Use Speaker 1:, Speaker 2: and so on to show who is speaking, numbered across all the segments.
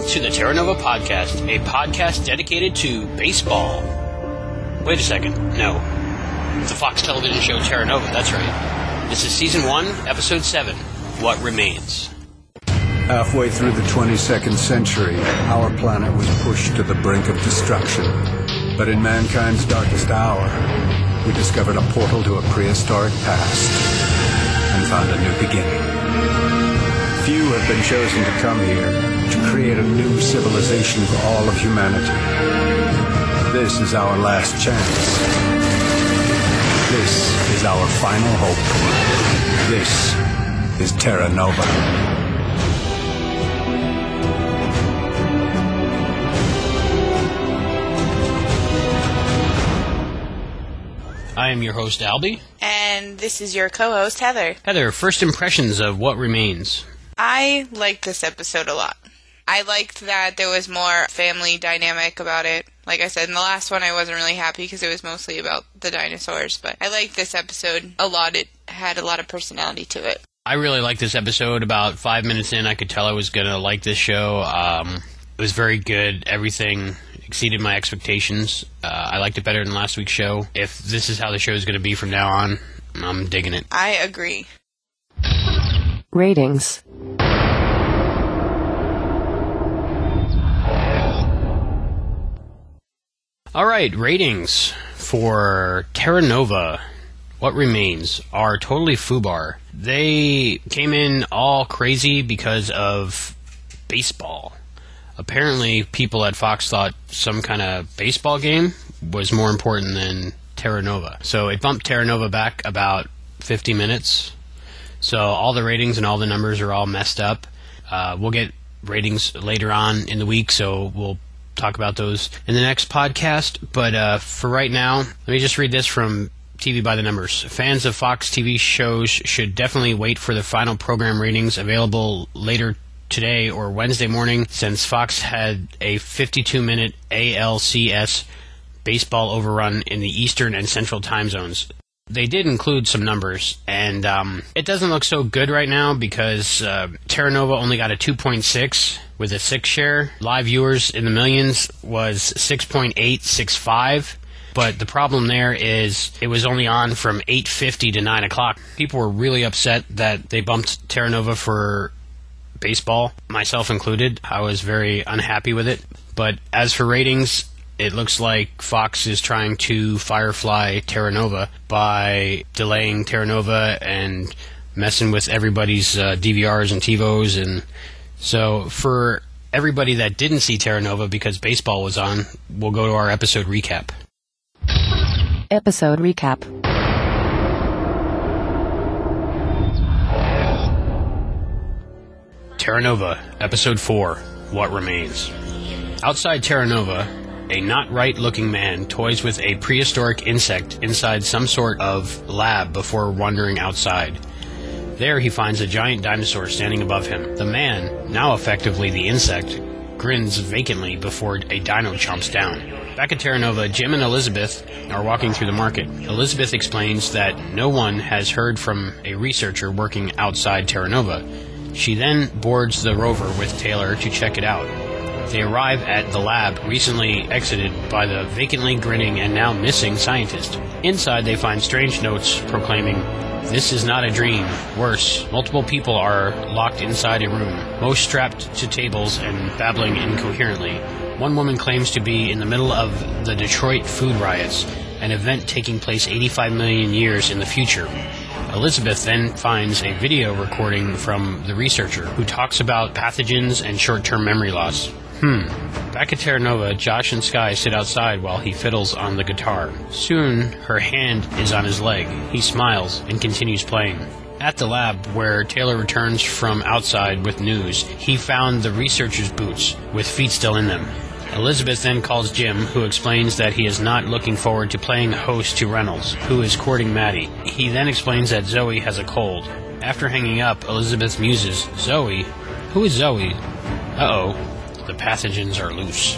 Speaker 1: to the Terra Nova Podcast, a podcast dedicated to baseball. Wait a second, no. The Fox television show Terra Nova, that's right. This is Season 1, Episode 7, What Remains.
Speaker 2: Halfway through the 22nd century, our planet was pushed to the brink of destruction. But in mankind's darkest hour, we discovered a portal to a prehistoric past and found a new beginning. Few have been chosen to come here to create a new civilization for all of humanity. This is our last chance. This is our final hope. This is Terra Nova.
Speaker 1: I am your host, Albie.
Speaker 3: And this is your co-host, Heather.
Speaker 1: Heather, first impressions of What Remains.
Speaker 3: I liked this episode a lot. I liked that there was more family dynamic about it. Like I said, in the last one I wasn't really happy because it was mostly about the dinosaurs, but I liked this episode a lot. It had a lot of personality to it.
Speaker 1: I really liked this episode. About 5 minutes in, I could tell I was going to like this show. It was very good. Everything exceeded my expectations. I liked it better than last week's show. If this is how the show is going to be from now on, I'm digging it.
Speaker 3: I agree.
Speaker 4: Ratings.
Speaker 1: Alright, ratings for Terra Nova. What Remains are totally foobar. They came in all crazy because of baseball. Apparently, people at Fox thought some kind of baseball game was more important than Terra Nova. So it bumped Terra Nova back about 50 minutes. So all the ratings and all the numbers are all messed up. We'll get ratings later on in the week, so we'll talk about those in the next podcast. But for right now, let me just read this from TV by the Numbers. Fans of Fox TV shows should definitely wait for the final program ratings available later today or Wednesday morning, since Fox had a 52-minute ALCS baseball overrun in the Eastern and Central time zones. They did include some numbers, and it doesn't look so good right now because Terra Nova only got a 2.6 with a 6 share. Live viewers in the millions was 6.865. But the problem there is it was only on from 8:50 to 9 o'clock. People were really upset that they bumped Terra Nova for baseball, myself included. I was very unhappy with it. But as for ratings, it looks like Fox is trying to firefly Terra Nova by delaying Terra Nova and messing with everybody's DVRs and TiVos. And so for everybody that didn't see Terra Nova because baseball was on, we'll go to our episode recap.
Speaker 4: Episode recap.
Speaker 1: Terra Nova, Episode 4, What Remains. Outside Terra Nova, a not-right-looking man toys with a prehistoric insect inside some sort of lab before wandering outside. There he finds a giant dinosaur standing above him. The man, now effectively the insect, grins vacantly before a dino chomps down. Back at Terra Nova, Jim and Elizabeth are walking through the market. Elizabeth explains that no one has heard from a researcher working outside Terra Nova. She then boards the rover with Taylor to check it out. They arrive at the lab recently exited by the vacantly grinning and now missing scientist. Inside they find strange notes proclaiming, "This is not a dream. Worse, multiple people are locked inside a room, most strapped to tables and babbling incoherently. One woman claims to be in the middle of the Detroit food riots, an event taking place 85 million years in the future." Elizabeth then finds a video recording from the researcher, who talks about pathogens and short-term memory loss. Back at Terra Nova, Josh and Sky sit outside while he fiddles on the guitar. Soon, her hand is on his leg. He smiles and continues playing. At the lab, where Taylor returns from outside with news, he found the researcher's boots, with feet still in them. Elizabeth then calls Jim, who explains that he is not looking forward to playing host to Reynolds, who is courting Maddie. He then explains that Zoe has a cold. After hanging up, Elizabeth muses, "Zoe? Who is Zoe? Uh-oh, the pathogens are loose."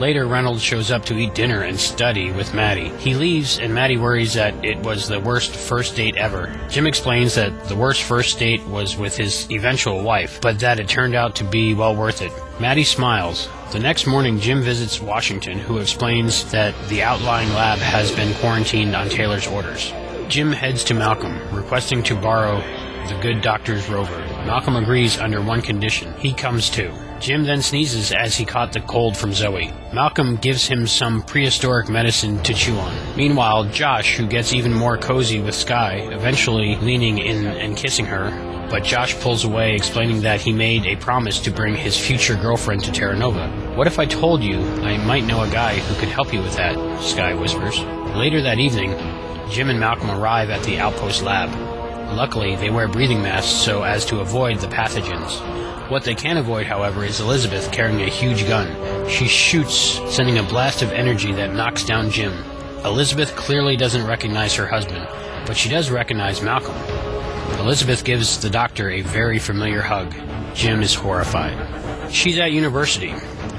Speaker 1: Later, Reynolds shows up to eat dinner and study with Maddie. He leaves, and Maddie worries that it was the worst first date ever. Jim explains that the worst first date was with his eventual wife, but that it turned out to be well worth it. Maddie smiles. The next morning, Jim visits Washington, who explains that the outlying lab has been quarantined on Taylor's orders. Jim heads to Malcolm, requesting to borrow the good doctor's rover. Malcolm agrees under one condition. He comes too. Jim then sneezes as he caught the cold from Zoe. Malcolm gives him some prehistoric medicine to chew on. Meanwhile, Josh, who gets even more cozy with Sky, eventually leaning in and kissing her, but Josh pulls away, explaining that he made a promise to bring his future girlfriend to Terra Nova. "What if I told you I might know a guy who could help you with that?" Sky whispers. Later that evening, Jim and Malcolm arrive at the outpost lab. Luckily, they wear breathing masks so as to avoid the pathogens. What they can avoid, however, is Elizabeth carrying a huge gun. She shoots, sending a blast of energy that knocks down Jim. Elizabeth clearly doesn't recognize her husband, but she does recognize Malcolm. Elizabeth gives the doctor a very familiar hug. Jim is horrified. "She's at university,"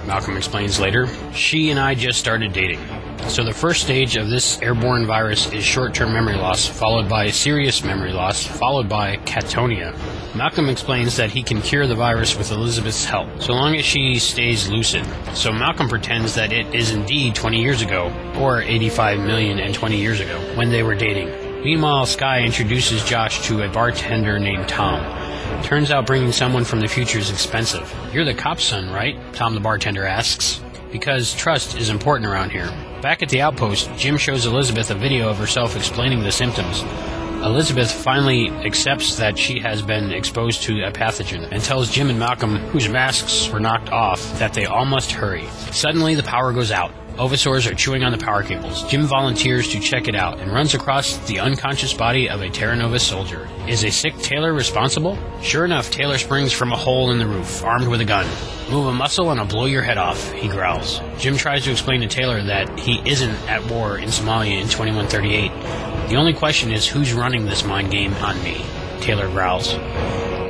Speaker 1: Malcolm explains later. "She and I just started dating." So the first stage of this airborne virus is short-term memory loss, followed by serious memory loss, followed by catatonia. Malcolm explains that he can cure the virus with Elizabeth's help, so long as she stays lucid. So Malcolm pretends that it is indeed 20 years ago, or 85,020 years ago, when they were dating. Meanwhile, Sky introduces Josh to a bartender named Tom. Turns out bringing someone from the future is expensive. "You're the cop's son, right?" Tom the bartender asks. Because trust is important around here. Back at the outpost, Jim shows Elizabeth a video of herself explaining the symptoms. Elizabeth finally accepts that she has been exposed to a pathogen and tells Jim and Malcolm, whose masks were knocked off, that they all must hurry. Suddenly, the power goes out. Ovisaurs are chewing on the power cables. Jim volunteers to check it out and runs across the unconscious body of a Terra Nova soldier. Is a sick Taylor responsible? Sure enough, Taylor springs from a hole in the roof, armed with a gun. "Move a muscle and I'll blow your head off," he growls. Jim tries to explain to Taylor that he isn't at war in Somalia in 2138. "The only question is who's running this mind game on me," Taylor growls.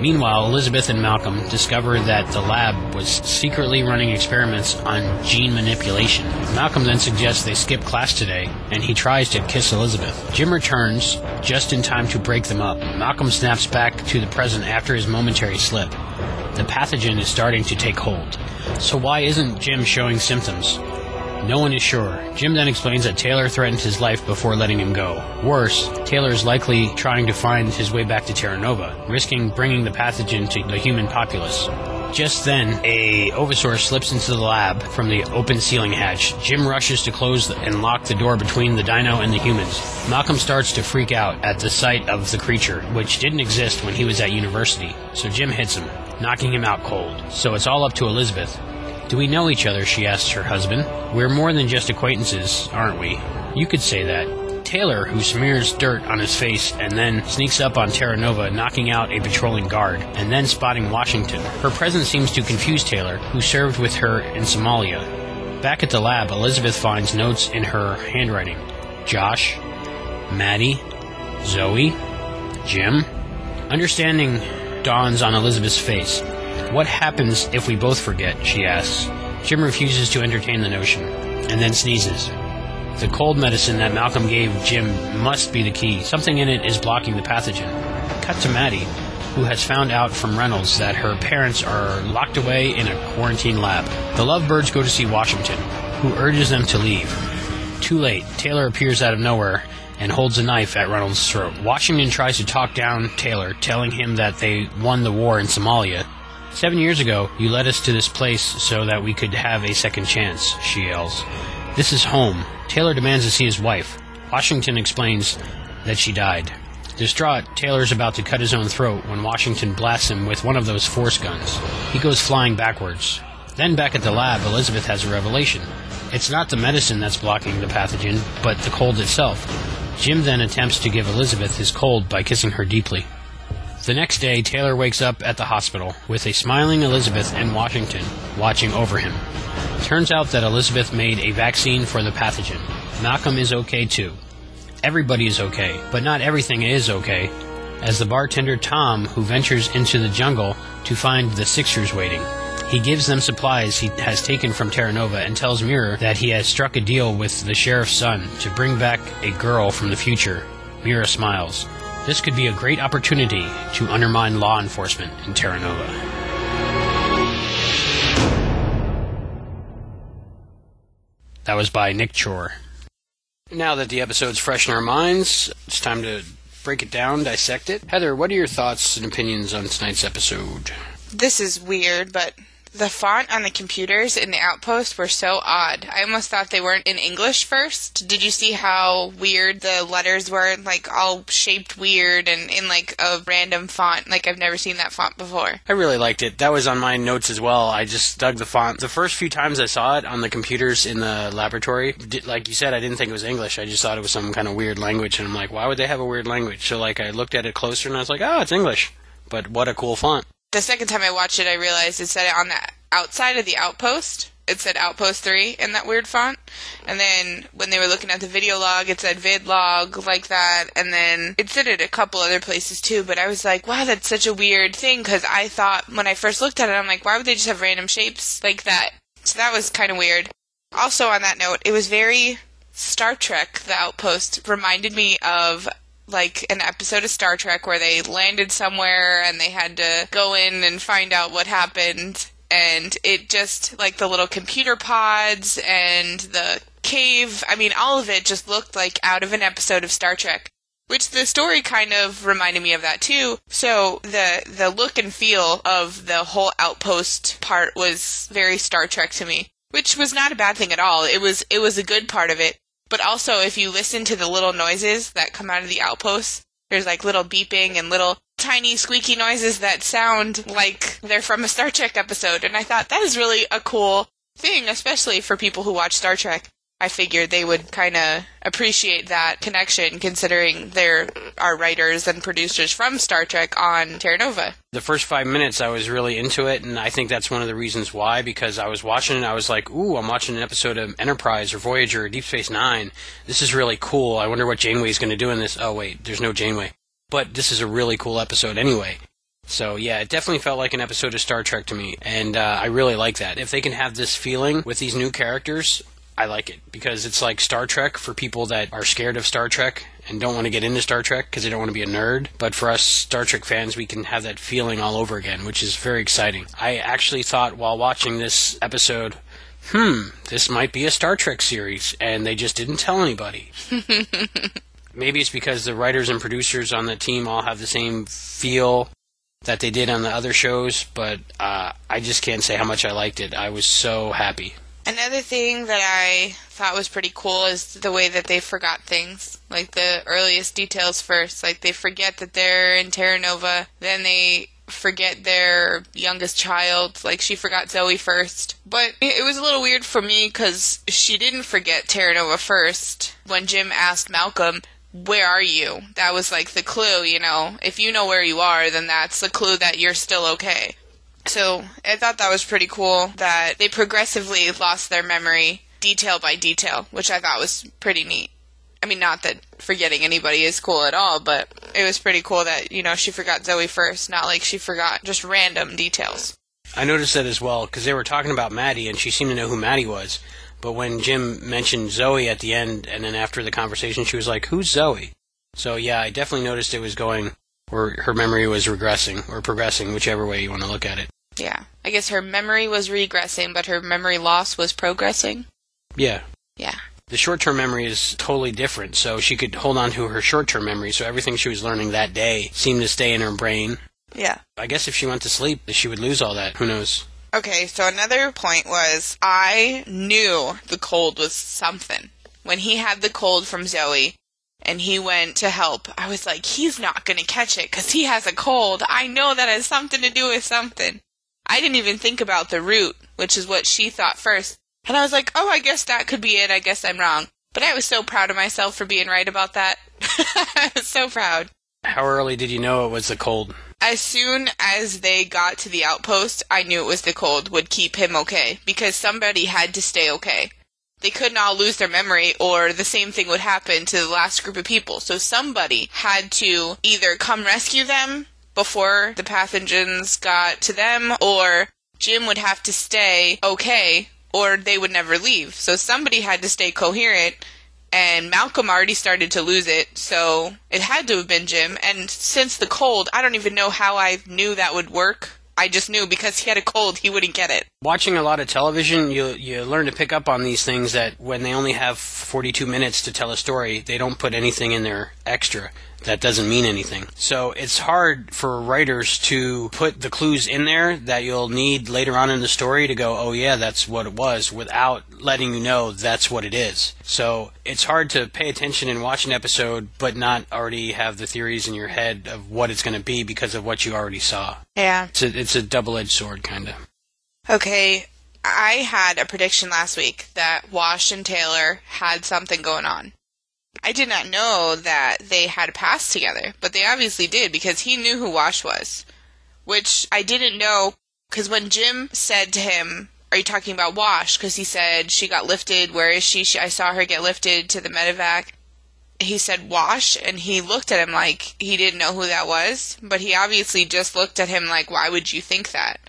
Speaker 1: Meanwhile, Elizabeth and Malcolm discover that the lab was secretly running experiments on gene manipulation. Malcolm then suggests they skip class today, and he tries to kiss Elizabeth. Jim returns just in time to break them up. Malcolm snaps back to the present after his momentary slip. The pathogen is starting to take hold. So why isn't Jim showing symptoms? No one is sure. Jim then explains that Taylor threatened his life before letting him go. Worse, Taylor is likely trying to find his way back to Terra Nova, risking bringing the pathogen to the human populace. Just then, a Ovisaur slips into the lab from the open ceiling hatch. Jim rushes to close and lock the door between the dino and the humans. Malcolm starts to freak out at the sight of the creature, which didn't exist when he was at university, so Jim hits him, knocking him out cold. So it's all up to Elizabeth. "Do we know each other?" she asks her husband. "We're more than just acquaintances, aren't we?" "You could say that." Taylor, who smears dirt on his face and then sneaks up on Terra Nova, knocking out a patrolling guard, and then spotting Washington. Her presence seems to confuse Taylor, who served with her in Somalia. Back at the lab, Elizabeth finds notes in her handwriting. Josh, Maddie, Zoe, Jim. Understanding dawns on Elizabeth's face. "What happens if we both forget?" she asks. Jim refuses to entertain the notion, and then sneezes. The cold medicine that Malcolm gave Jim must be the key. Something in it is blocking the pathogen. Cut to Maddie, who has found out from Reynolds that her parents are locked away in a quarantine lab. The lovebirds go to see Washington, who urges them to leave. Too late, Taylor appears out of nowhere and holds a knife at Reynolds' throat. Washington tries to talk down Taylor, telling him that they won the war in Somalia. 7 years ago, you led us to this place so that we could have a second chance, she yells. This is home. Taylor demands to see his wife. Washington explains that she died. Distraught, Taylor's about to cut his own throat when Washington blasts him with one of those force guns. He goes flying backwards. Then back at the lab, Elizabeth has a revelation. It's not the medicine that's blocking the pathogen, but the cold itself. Jim then attempts to give Elizabeth his cold by kissing her deeply. The next day, Taylor wakes up at the hospital with a smiling Elizabeth and Washington watching over him. Turns out that Elizabeth made a vaccine for the pathogen. Malcolm is okay too. Everybody is okay, but not everything is okay, as the bartender Tom, who ventures into the jungle to find the Sixers waiting. He gives them supplies he has taken from Terra Nova and tells Mira that he has struck a deal with the sheriff's son to bring back a girl from the future. Mira smiles. This could be a great opportunity to undermine law enforcement in Terra Nova. That was by Nick Chor. Now that the episode's fresh in our minds, it's time to break it down, dissect it. Heather, what are your thoughts and opinions on tonight's episode?
Speaker 3: This is weird, but the font on the computers in the Outpost were so odd. I almost thought they weren't in English first. Did you see how weird the letters were? Like, all shaped weird and in, like, a random font. Like, I've never seen that font before.
Speaker 1: I really liked it. That was on my notes as well. I just dug the font. The first few times I saw it on the computers in the laboratory, like you said, I didn't think it was English. I just thought it was some kind of weird language. And I'm like, why would they have a weird language? So, like, I looked at it closer and I was like, oh, it's English. But what a cool font.
Speaker 3: The second time I watched it, I realized it said it on the outside of the Outpost. It said Outpost 3 in that weird font. And then when they were looking at the video log, it said vid log like that. And then it said it a couple other places too. But I was like, wow, that's such a weird thing. Because I thought when I first looked at it, I'm like, why would they just have random shapes like that? So that was kind of weird. Also on that note, it was very Star Trek, the Outpost. Reminded me of like an episode of Star Trek where they landed somewhere and they had to go in and find out what happened. And it just, like the little computer pods and the cave, I mean, all of it just looked like out of an episode of Star Trek. Which the story kind of reminded me of that too. So the look and feel of the whole Outpost part was very Star Trek to me. Which was not a bad thing at all. It was a good part of it. But also, if you listen to the little noises that come out of the Outpost, there's like little beeping and little tiny squeaky noises that sound like they're from a Star Trek episode. And I thought that is really a cool thing, especially for people who watch Star Trek. I figured they would kind of appreciate that connection, considering there are writers and producers from Star Trek on Terra Nova.
Speaker 1: The first 5 minutes, I was really into it, and I think that's one of the reasons why, because I was watching it, I was like, ooh, I'm watching an episode of Enterprise or Voyager or Deep Space Nine. This is really cool. I wonder what Janeway's going to do in this. Oh, wait, there's no Janeway. But this is a really cool episode anyway. So, yeah, it definitely felt like an episode of Star Trek to me, and I really like that. If they can have this feeling with these new characters, I like it, because it's like Star Trek for people that are scared of Star Trek and don't want to get into Star Trek because they don't want to be a nerd. But for us Star Trek fans, we can have that feeling all over again, which is very exciting. I actually thought while watching this episode, this might be a Star Trek series, and they just didn't tell anybody. Maybe it's because the writers and producers on the team all have the same feel that they did on the other shows, but I just can't say how much I liked it. I was so happy.
Speaker 3: Another thing that I thought was pretty cool is the way that they forgot things. Like the earliest details first. Like they forget that they're in Terra Nova, then they forget their youngest child. Like she forgot Zoe first. But it was a little weird for me because she didn't forget Terra Nova first. When Jim asked Malcolm, where are you? That was like the clue, you know. If you know where you are, then that's the clue that you're still okay. So I thought that was pretty cool that they progressively lost their memory detail by detail, which I thought was pretty neat. I mean, not that forgetting anybody is cool at all, but it was pretty cool that, you know, she forgot Zoe first, not like she forgot just random details.
Speaker 1: I noticed that as well, because they were talking about Maddie, and she seemed to know who Maddie was. But when Jim mentioned Zoe at the end, and then after the conversation, she was like, who's Zoe? So yeah, I definitely noticed it was going, or her memory was regressing, or progressing, whichever way you want to look at it.
Speaker 3: Yeah. I guess her memory was regressing, but her memory loss was progressing.
Speaker 1: Yeah.
Speaker 3: Yeah.
Speaker 1: The short-term memory is totally different, so she could hold on to her short-term memory, so everything she was learning that day seemed to stay in her brain.
Speaker 3: Yeah.
Speaker 1: I guess if she went to sleep, she would lose all that. Who knows?
Speaker 3: Okay, so another point was, I knew the cold was something. When he had the cold from Zoe, and he went to help, I was like, he's not going to catch it, because he has a cold. I know that has something to do with something. I didn't even think about the root, which is what she thought first. And I was like, oh, I guess that could be it. I guess I'm wrong. But I was so proud of myself for being right about that. I was so proud.
Speaker 1: How early did you know it was the cold?
Speaker 3: As soon as they got to the outpost, I knew it was the cold would keep him okay. Because somebody had to stay okay. They couldn't all lose their memory, or the same thing would happen to the last group of people. So somebody had to either come rescue them before the pathogens got to them, or Jim would have to stay okay, or they would never leave. So somebody had to stay coherent, and Malcolm already started to lose it, so it had to have been Jim. And since the cold, I don't even know how I knew that would work. I just knew because he had a cold, he wouldn't get it.
Speaker 1: Watching a lot of television, you learn to pick up on these things, that when they only have 42 minutes to tell a story, they don't put anything in there extra. That doesn't mean anything. So it's hard for writers to put the clues in there that you'll need later on in the story to go, oh yeah, that's what it was, without letting you know that's what it is. So it's hard to pay attention and watch an episode but not already have the theories in your head of what it's going to be because of what you already saw.
Speaker 3: Yeah.
Speaker 1: It's a double-edged sword, kind of.
Speaker 3: Okay, I had a prediction last week that Wash and Taylor had something going on. I did not know that they had a past together, but they obviously did because he knew who Wash was, which I didn't know because when Jim said to him, are you talking about Wash? Because he said, she got lifted, where is she? I saw her get lifted to the medevac. He said Wash, and he looked at him like he didn't know who that was, but he obviously just looked at him like, why would you think that?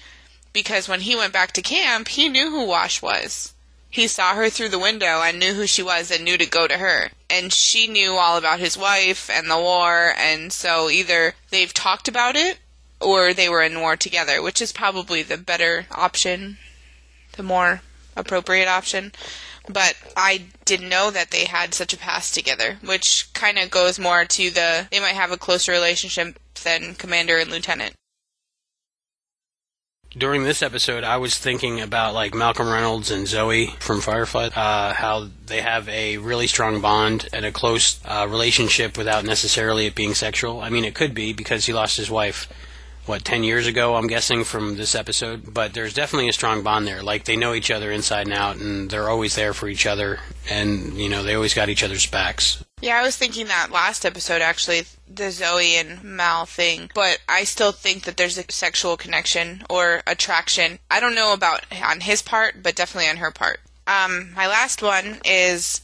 Speaker 3: Because when he went back to camp, he knew who Wash was. He saw her through the window and knew who she was and knew to go to her. And she knew all about his wife and the war, and so either they've talked about it or they were in war together, which is probably the better option, the more appropriate option. But I didn't know that they had such a past together, which kind of goes more to they might have a closer relationship than Commander and Lieutenant.
Speaker 1: During this episode, I was thinking about like Malcolm Reynolds and Zoe from Firefly, how they have a really strong bond and a close relationship without necessarily it being sexual. I mean, it could be because he lost his wife, 10 years ago, I'm guessing, from this episode. But there's definitely a strong bond there. Like, they know each other inside and out, and they're always there for each other, and, they always got each other's backs.
Speaker 3: Yeah, I was thinking that last episode, actually, the Zoe and Mal thing, but I still think that there's a sexual connection or attraction. I don't know about on his part, but definitely on her part. My last one is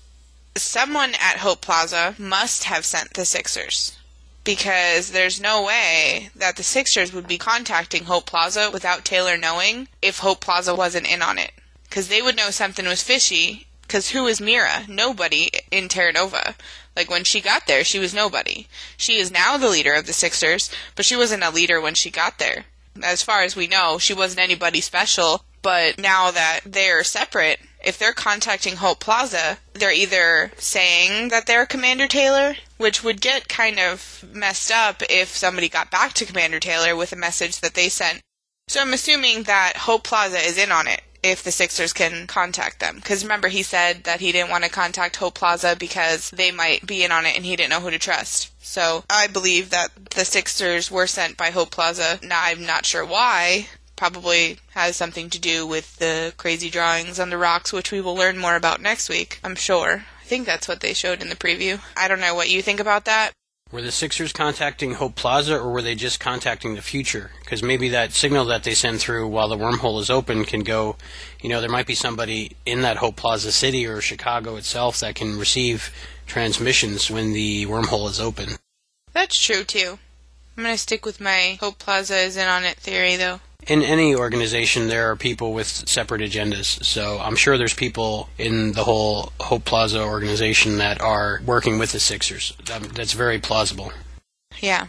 Speaker 3: someone at Hope Plaza must have sent the Sixers, because there's no way that the Sixers would be contacting Hope Plaza without Taylor knowing if Hope Plaza wasn't in on it. Because they would know something was fishy, because who is Mira? Nobody in Terra Nova. Like, when she got there, she was nobody. She is now the leader of the Sixers, but she wasn't a leader when she got there. As far as we know, she wasn't anybody special, but now that they're separate, if they're contacting Hope Plaza, they're either saying that they're Commander Taylor, which would get kind of messed up if somebody got back to Commander Taylor with a message that they sent. So I'm assuming that Hope Plaza is in on it if the Sixers can contact them. Because remember, he said that he didn't want to contact Hope Plaza because they might be in on it and he didn't know who to trust. So I believe that the Sixers were sent by Hope Plaza. Now, I'm not sure why. Probably has something to do with the crazy drawings on the rocks, which we will learn more about next week, I'm sure. I think that's what they showed in the preview. I don't know what you think about that.
Speaker 1: Were the Sixers contacting Hope Plaza, or were they just contacting the future? Because maybe that signal that they send through while the wormhole is open can go, there might be somebody in that Hope Plaza city or Chicago itself that can receive transmissions when the wormhole is open.
Speaker 3: That's true, too. I'm going to stick with my Hope Plaza is in on it theory, though.
Speaker 1: In any organization, there are people with separate agendas, so I'm sure there's people in the whole Hope Plaza organization that are working with the Sixers. That's very plausible.
Speaker 3: Yeah.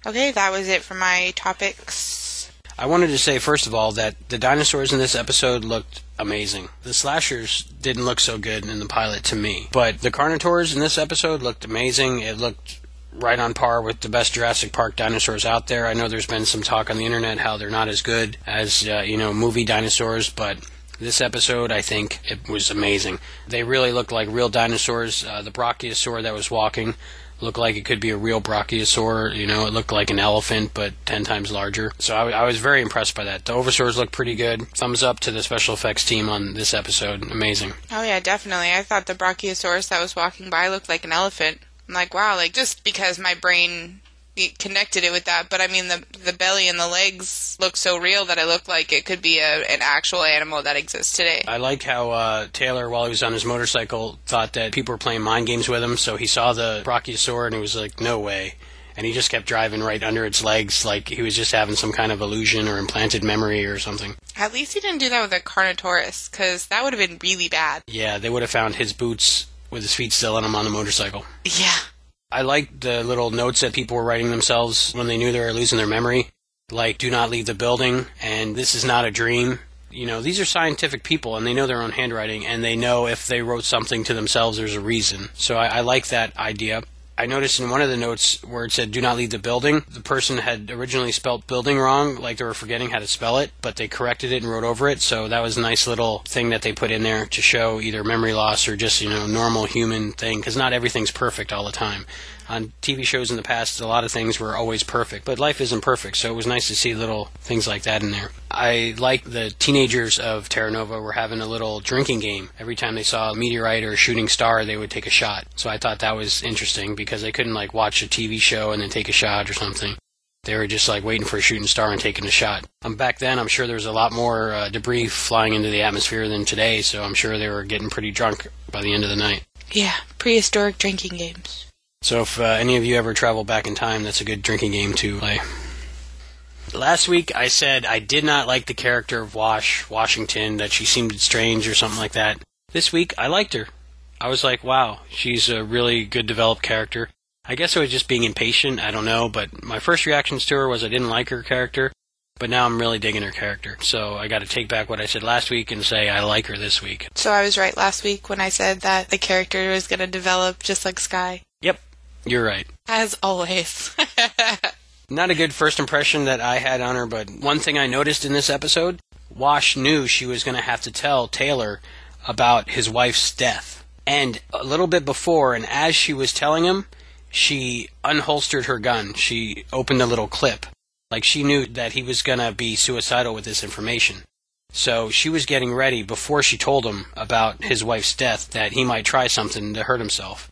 Speaker 3: Okay, that was it for my topics.
Speaker 1: I wanted to say, first of all, that the dinosaurs in this episode looked amazing. The slashers didn't look so good in the pilot to me, but the Carnotaurs in this episode looked amazing. It looked right on par with the best Jurassic Park dinosaurs out there. I know there's been some talk on the internet how they're not as good as, movie dinosaurs, but this episode, I think, it was amazing. They really looked like real dinosaurs. The Brachiosaur that was walking looked like it could be a real Brachiosaur. It looked like an elephant, but 10 times larger. So I was very impressed by that. The Ovisaurs looked pretty good. Thumbs up to the special effects team on this episode. Amazing.
Speaker 3: Oh, yeah, definitely. I thought the Brachiosaurus that was walking by looked like an elephant. I'm like, wow, just because my brain connected it with that, but I mean, the belly and the legs look so real that it looked like it could be an actual animal that exists today.
Speaker 1: I like how Taylor, while he was on his motorcycle, thought that people were playing mind games with him, so he saw the Brachiosaur and he was like, no way. and he just kept driving right under its legs like he was just having some kind of illusion or implanted memory or something.
Speaker 3: At least he didn't do that with a Carnotaurus, because that would have been really bad.
Speaker 1: Yeah, they would have found his boots with his feet still in him on the motorcycle.
Speaker 3: Yeah.
Speaker 1: I liked the little notes that people were writing themselves when they knew they were losing their memory, like, do not leave the building, and this is not a dream. You know, these are scientific people, and they know their own handwriting, and they know if they wrote something to themselves, there's a reason. So I like that idea. I noticed in one of the notes where it said, do not leave the building, the person had originally spelt building wrong, like they were forgetting how to spell it, but they corrected it and wrote over it, so that was a nice little thing that they put in there to show either memory loss or just, normal human thing, because not everything's perfect all the time. On TV shows in the past, a lot of things were always perfect, but life isn't perfect, so it was nice to see little things like that in there. I like the teenagers of Terra Nova were having a little drinking game. Every time they saw a meteorite or a shooting star, they would take a shot. So I thought that was interesting, because they couldn't, watch a TV show and then take a shot or something. They were just, waiting for a shooting star and taking a shot. Back then, I'm sure there was a lot more debris flying into the atmosphere than today, so I'm sure they were getting pretty drunk by the end of the night.
Speaker 3: Yeah, prehistoric drinking games.
Speaker 1: So if any of you ever travel back in time, that's a good drinking game to play. Last week I said I did not like the character of Washington, that she seemed strange or something like that. This week I liked her. I was like, wow, she's a really good developed character. I guess I was just being impatient, I don't know, but my first reactions to her was I didn't like her character, but now I'm really digging her character. So I got to take back what I said last week and say I like her this week.
Speaker 3: So I was right last week when I said that the character was going to develop just like Skye.
Speaker 1: Yep. You're right.
Speaker 3: As always.
Speaker 1: Not a good first impression that I had on her, but one thing I noticed in this episode, Wash knew she was going to have to tell Taylor about his wife's death. And a little bit before, and as she was telling him, she unholstered her gun. She opened a little clip. Like she knew that he was going to be suicidal with this information. So she was getting ready before she told him about his wife's death that he might try something to hurt himself.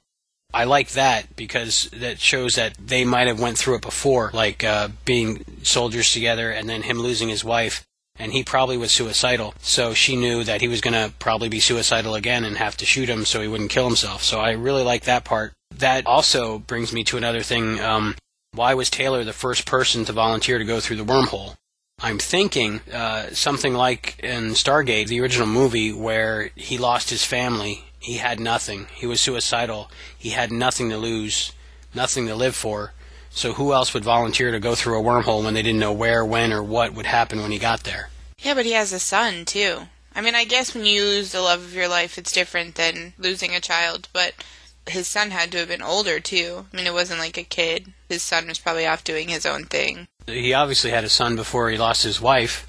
Speaker 1: I like that because that shows that they might have went through it before, like being soldiers together and then him losing his wife, and he probably was suicidal. So she knew that he was going to probably be suicidal again and have to shoot him so he wouldn't kill himself. So I really like that part. That also brings me to another thing. Why was Taylor the first person to volunteer to go through the wormhole? I'm thinking something like in Stargate, the original movie, where he lost his family. He had nothing. He was suicidal. He had nothing to lose, nothing to live for. So who else would volunteer to go through a wormhole when they didn't know where, when, or what would happen when he got there?
Speaker 3: Yeah, but he has a son, too. I mean, I guess when you lose the love of your life, it's different than losing a child, but his son had to have been older, too. I mean, it wasn't like a kid. His son was probably off doing his own thing.
Speaker 1: He obviously had a son before he lost his wife,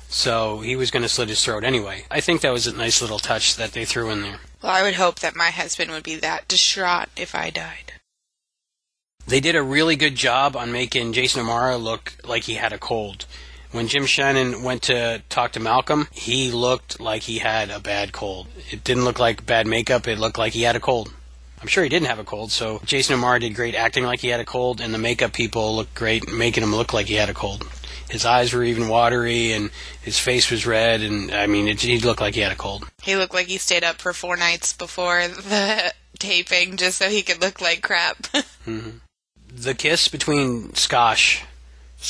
Speaker 1: so he was going to slit his throat anyway. I think that was a nice little touch that they threw in there.
Speaker 3: Well, I would hope that my husband would be that distraught if I died.
Speaker 1: They did a really good job on making Jason Momoa look like he had a cold. When Jim Shannon went to talk to Malcolm, he looked like he had a bad cold. It didn't look like bad makeup, it looked like he had a cold. I'm sure he didn't have a cold, so Jason Momoa did great acting like he had a cold, and the makeup people looked great making him look like he had a cold. His eyes were even watery, and his face was red, and, I mean, he looked like he had a cold.
Speaker 3: He looked like he stayed up for 4 nights before the taping just so he could look like crap.
Speaker 1: Mm-hmm. The kiss between Skye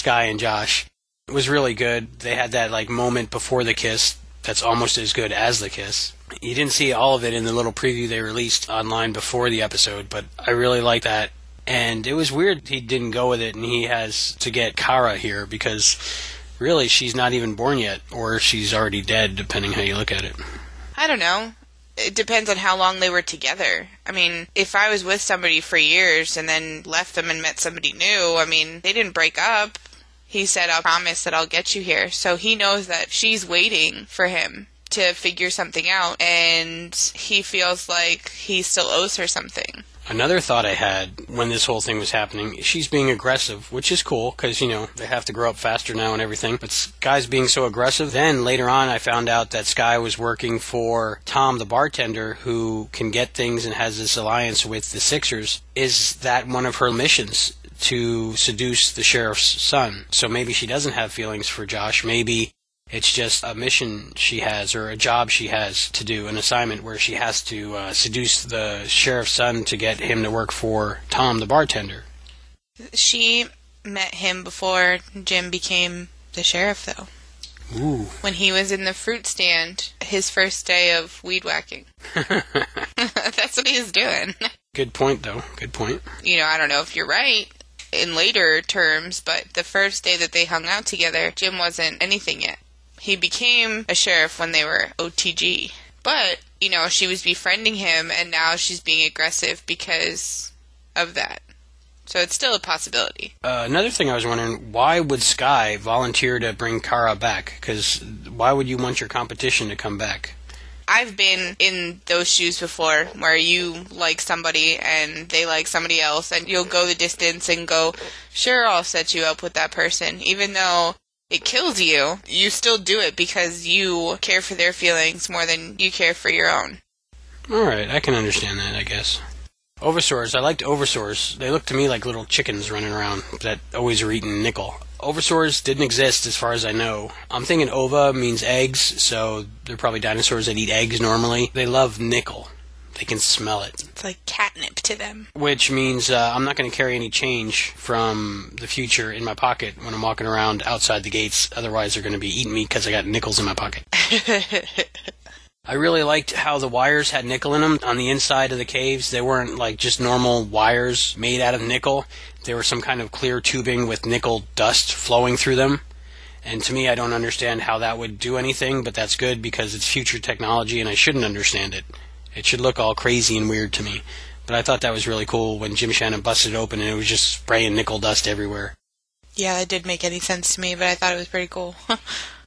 Speaker 1: and Josh was really good. They had that, moment before the kiss that's almost as good as the kiss. You didn't see all of it in the little preview they released online before the episode, but I really liked that. And it was weird he didn't go with it, and he has to get Kara here, because really she's not even born yet, or she's already dead, depending how you look at it.
Speaker 3: I don't know. It depends on how long they were together. I mean, if I was with somebody for years and then left them and met somebody new, I mean, they didn't break up. He said, I'll promise that I'll get you here. So he knows that she's waiting for him to figure something out, and he feels like he still owes her something.
Speaker 1: Another thought I had when this whole thing was happening, she's being aggressive, which is cool, because, they have to grow up faster now and everything, but Skye's being so aggressive. Then, later on, I found out that Skye was working for Tom, the bartender, who can get things and has this alliance with the Sixers. Is that one of her missions, to seduce the sheriff's son? So maybe she doesn't have feelings for Josh. Maybe it's just a mission she has, or a job she has to do, an assignment where she has to seduce the sheriff's son to get him to work for Tom, the bartender.
Speaker 3: She met him before Jim became the sheriff, though.
Speaker 1: Ooh.
Speaker 3: When he was in the fruit stand, his first day of weed whacking. That's what he was doing.
Speaker 1: Good point, though. Good point.
Speaker 3: You know, I don't know if you're right in later terms, but the first day that they hung out together, Jim wasn't anything yet. He became a sheriff when they were OTG. But, you know, she was befriending him, and now she's being aggressive because of that. So it's still a possibility.
Speaker 1: Another thing I was wondering, why would Skye volunteer to bring Kara back? Because why would you want your competition to come back?
Speaker 3: I've been in those shoes before, where you like somebody and they like somebody else, and you'll go the distance and go, sure, I'll set you up with that person. Even though it kills you, you still do it because you care for their feelings more than you care for your own.
Speaker 1: Alright, I can understand that, I guess. Oversaurs, I liked Oversaurs. They looked to me like little chickens running around that always are eating nickel. Oversaurs didn't exist as far as I know. I'm thinking ova means eggs, so they're probably dinosaurs that eat eggs normally. They love nickel. They can smell it.
Speaker 3: It's like catnip to them.
Speaker 1: Which means I'm not going to carry any change from the future in my pocket when I'm walking around outside the gates. Otherwise, they're going to be eating me because I got nickels in my pocket. I really liked how the wires had nickel in them on the inside of the caves. They weren't like just normal wires made out of nickel. They were some kind of clear tubing with nickel dust flowing through them. And to me, I don't understand how that would do anything, but that's good because it's future technology and I shouldn't understand it. It should look all crazy and weird to me. But I thought that was really cool when Jim Shannon busted it open and it was just spraying nickel dust everywhere.
Speaker 3: Yeah, that didn't make any sense to me, but I thought it was pretty cool.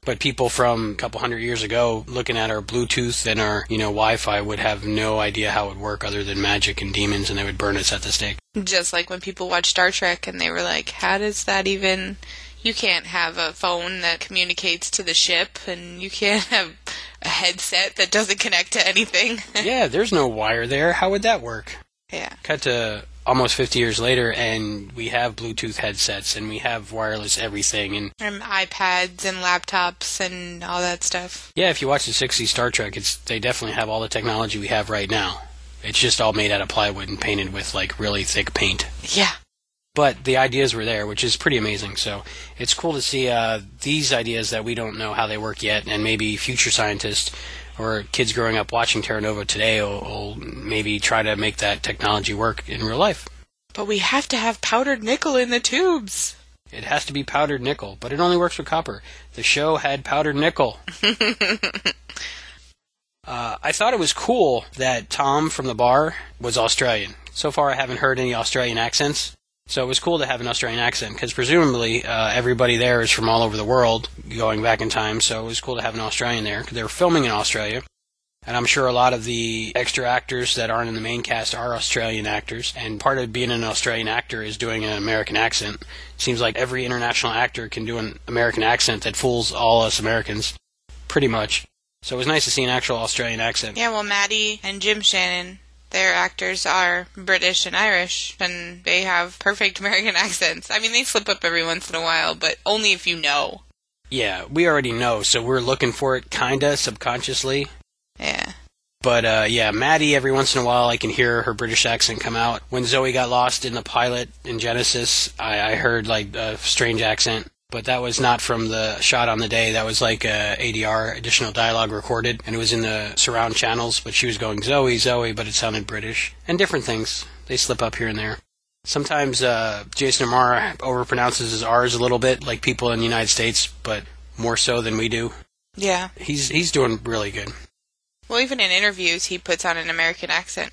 Speaker 1: But people from a couple hundred years ago looking at our Bluetooth and our, Wi-Fi would have no idea how it would work other than magic and demons, and they would burn us at the stake.
Speaker 3: Just like when people watch Star Trek and they were like, how does that even... You can't have a phone that communicates to the ship, and you can't have a headset that doesn't connect to anything.
Speaker 1: Yeah, there's no wire there. How would that work?
Speaker 3: Yeah.
Speaker 1: Cut to almost 50 years later, and we have Bluetooth headsets, and we have wireless everything. And
Speaker 3: iPads and laptops and all that stuff.
Speaker 1: Yeah, if you watch the 60s Star Trek, they definitely have all the technology we have right now. It's just all made out of plywood and painted with, really thick paint.
Speaker 3: Yeah.
Speaker 1: But the ideas were there, which is pretty amazing. So it's cool to see these ideas that we don't know how they work yet, and maybe future scientists or kids growing up watching Terra Nova today will maybe try to make that technology work in real life.
Speaker 3: But we have to have powdered nickel in the tubes.
Speaker 1: It has to be powdered nickel, but it only works with copper. The show had powdered nickel. I thought it was cool that Tom from the bar was Australian. So far I haven't heard any Australian accents. So it was cool to have an Australian accent, because presumably everybody there is from all over the world going back in time, so it was cool to have an Australian there. They were filming in Australia, and I'm sure a lot of the extra actors that aren't in the main cast are Australian actors, and part of being an Australian actor is doing an American accent. It seems like every international actor can do an American accent that fools all us Americans, pretty much. So it was nice to see an actual Australian accent.
Speaker 3: Yeah, well, Maddie and Jim Shannon, their actors are British and Irish, and they have perfect American accents. I mean, they slip up every once in a while, but only if you know.
Speaker 1: Yeah, we already know, so we're looking for it kinda subconsciously.
Speaker 3: Yeah.
Speaker 1: But, yeah, Maddie, every once in a while, I can hear her British accent come out. When Zoe got lost in the pilot in Genesis, I heard, a strange accent. But that was not from the shot on the day. That was ADR, additional dialogue recorded, and it was in the surround channels, but she was going, Zoe, Zoe, but it sounded British. And different things. They slip up here and there. Sometimes Jason Momoa overpronounces his R's a little bit, like people in the United States, but more so than we do.
Speaker 3: Yeah.
Speaker 1: He's doing really good.
Speaker 3: Well, even in interviews, he puts on an American accent.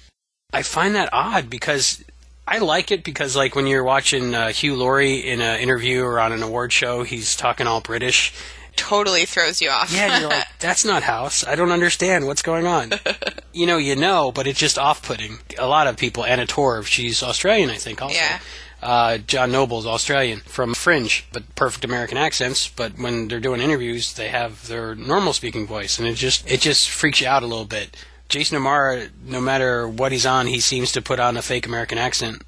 Speaker 1: I find that odd, because I like it because, when you're watching Hugh Laurie in an interview or on an award show, he's talking all British.
Speaker 3: Totally throws you off.
Speaker 1: Yeah, you're like, that's not House. I don't understand what's going on. you know, but it's just off-putting. A lot of people, Anna Torv, she's Australian, I think, also.
Speaker 3: Yeah.
Speaker 1: John Noble's Australian from Fringe, but perfect American accents. But when they're doing interviews, they have their normal speaking voice, and it just freaks you out a little bit. Jason Momoa, no matter what he's on, he seems to put on a fake American accent.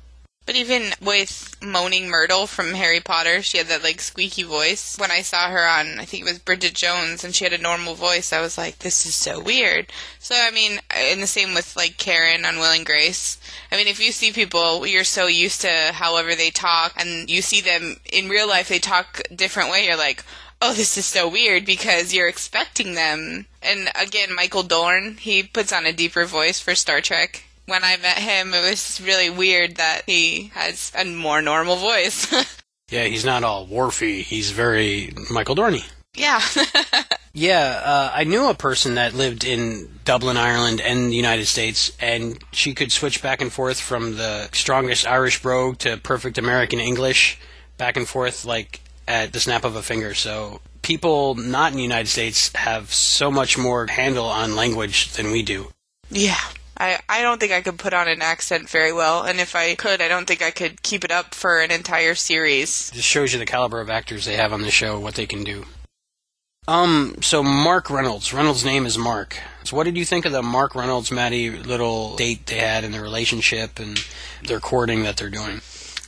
Speaker 3: But even with Moaning Myrtle from Harry Potter, she had that, like, squeaky voice. When I saw her on, I think it was Bridget Jones, and she had a normal voice, I was like, this is so weird. So, I mean, and the same with, like, Karen on Will and Grace. I mean, if you see people, you're so used to however they talk, and you see them in real life, they talk a different way, you're like, oh, this is so weird, because you're expecting them. And again, Michael Dorn, he puts on a deeper voice for Star Trek. When I met him, it was really weird that he has a more normal voice.
Speaker 1: Yeah, he's not all Worfy. He's very Michael Dorney.
Speaker 3: Yeah.
Speaker 1: Yeah, I knew a person that lived in Dublin, Ireland, and the United States, and she could switch back and forth from the strongest Irish brogue to perfect American English, back and forth, like, at the snap of a finger. So people not in the United States have so much more handle on language than we do.
Speaker 3: Yeah. I don't think I could put on an accent very well, and if I could, I don't think I could keep it up for an entire series.
Speaker 1: Just shows you the caliber of actors they have on the show, what they can do. So Mark Reynolds. Reynolds' name is Mark. So what did you think of the Mark Reynolds-Maddie little date they had in their relationship and their courting that they're doing?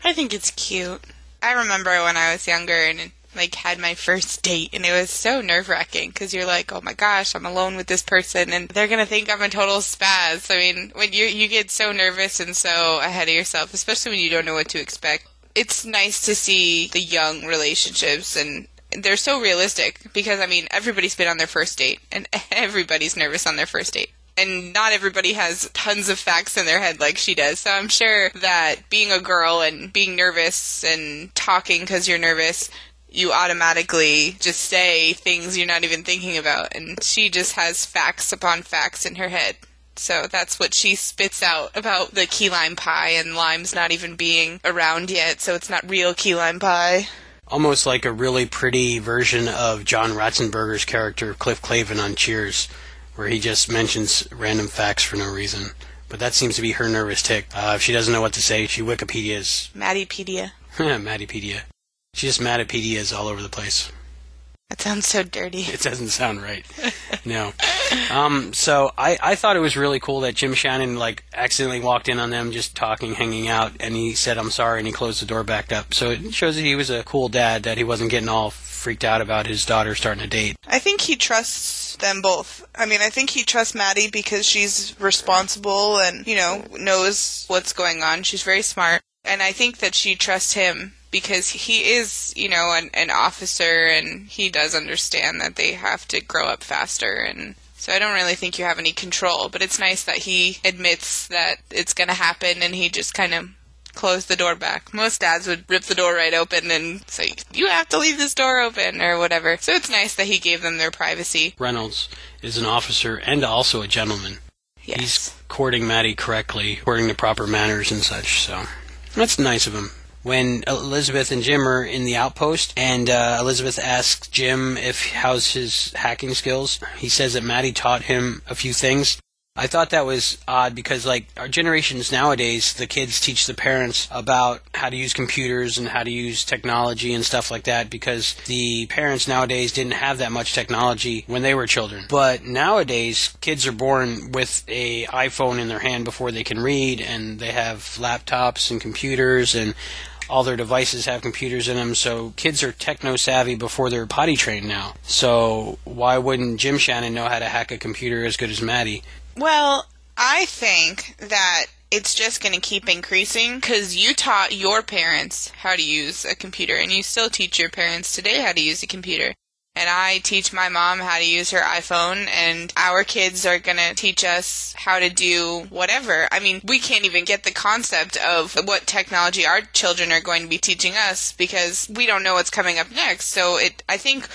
Speaker 3: I think it's cute. I remember when I was younger and like had my first date, and it was so nerve-wracking because you're like, oh my gosh, I'm alone with this person and they're gonna think I'm a total spaz. I mean, when you get so nervous and so ahead of yourself, especially when you don't know what to expect. It's nice to see the young relationships, and they're so realistic because, I mean, everybody's been on their first date and everybody's nervous on their first date. And not everybody has tons of facts in their head like she does. So I'm sure that being a girl and being nervous and talking because you're nervous, you automatically just say things you're not even thinking about. And she just has facts upon facts in her head. So that's what she spits out about the key lime pie, and lime's not even being around yet, so it's not real key lime pie.
Speaker 1: Almost like a really pretty version of John Ratzenberger's character, Cliff Clavin, on Cheers, where he just mentions random facts for no reason. But that seems to be her nervous tick. If she doesn't know what to say, she Wikipedias.
Speaker 3: Maddiepedia.
Speaker 1: Maddiepedia. She just Maddipedias all over the place.
Speaker 3: That sounds so dirty.
Speaker 1: It doesn't sound right. No. So I thought it was really cool that Jim Shannon accidentally walked in on them just talking, hanging out, and he said, I'm sorry, and he closed the door back up. So it shows that he was a cool dad, that he wasn't getting all freaked out about his daughter starting a date.
Speaker 4: I think he trusts them both. I mean, I think he trusts Maddie because she's responsible and, knows what's going on. She's very smart. And I think that she trusts him because he is, an officer, and he does understand that they have to grow up faster. And so I don't really think you have any control, but it's nice that he admits that it's going to happen, and he just kind of closed the door back. Most dads would rip the door right open and say, you have to leave this door open, or whatever. So it's nice that he gave them their privacy.
Speaker 1: Reynolds is an officer and also a gentleman.
Speaker 3: Yes.
Speaker 1: He's courting Maddie correctly, courting the proper manners and such, so that's nice of him. When Elizabeth and Jim are in the outpost, and Elizabeth asks Jim how's his hacking skills, he says that Maddie taught him a few things. I thought that was odd because, our generations nowadays, the kids teach the parents about how to use computers and how to use technology and stuff like that, because the parents nowadays didn't have that much technology when they were children. But nowadays, kids are born with an iPhone in their hand before they can read, and they have laptops and computers, and all their devices have computers in them, so kids are techno-savvy before they're potty trained now. So why wouldn't Jim Shannon know how to hack a computer as good as Maddie?
Speaker 3: Well, I think that it's just going to keep increasing because you taught your parents how to use a computer, and you still teach your parents today how to use a computer. And I teach my mom how to use her iPhone, and our kids are going to teach us how to do whatever. I mean, we can't even get the concept of what technology our children are going to be teaching us because we don't know what's coming up next. So I think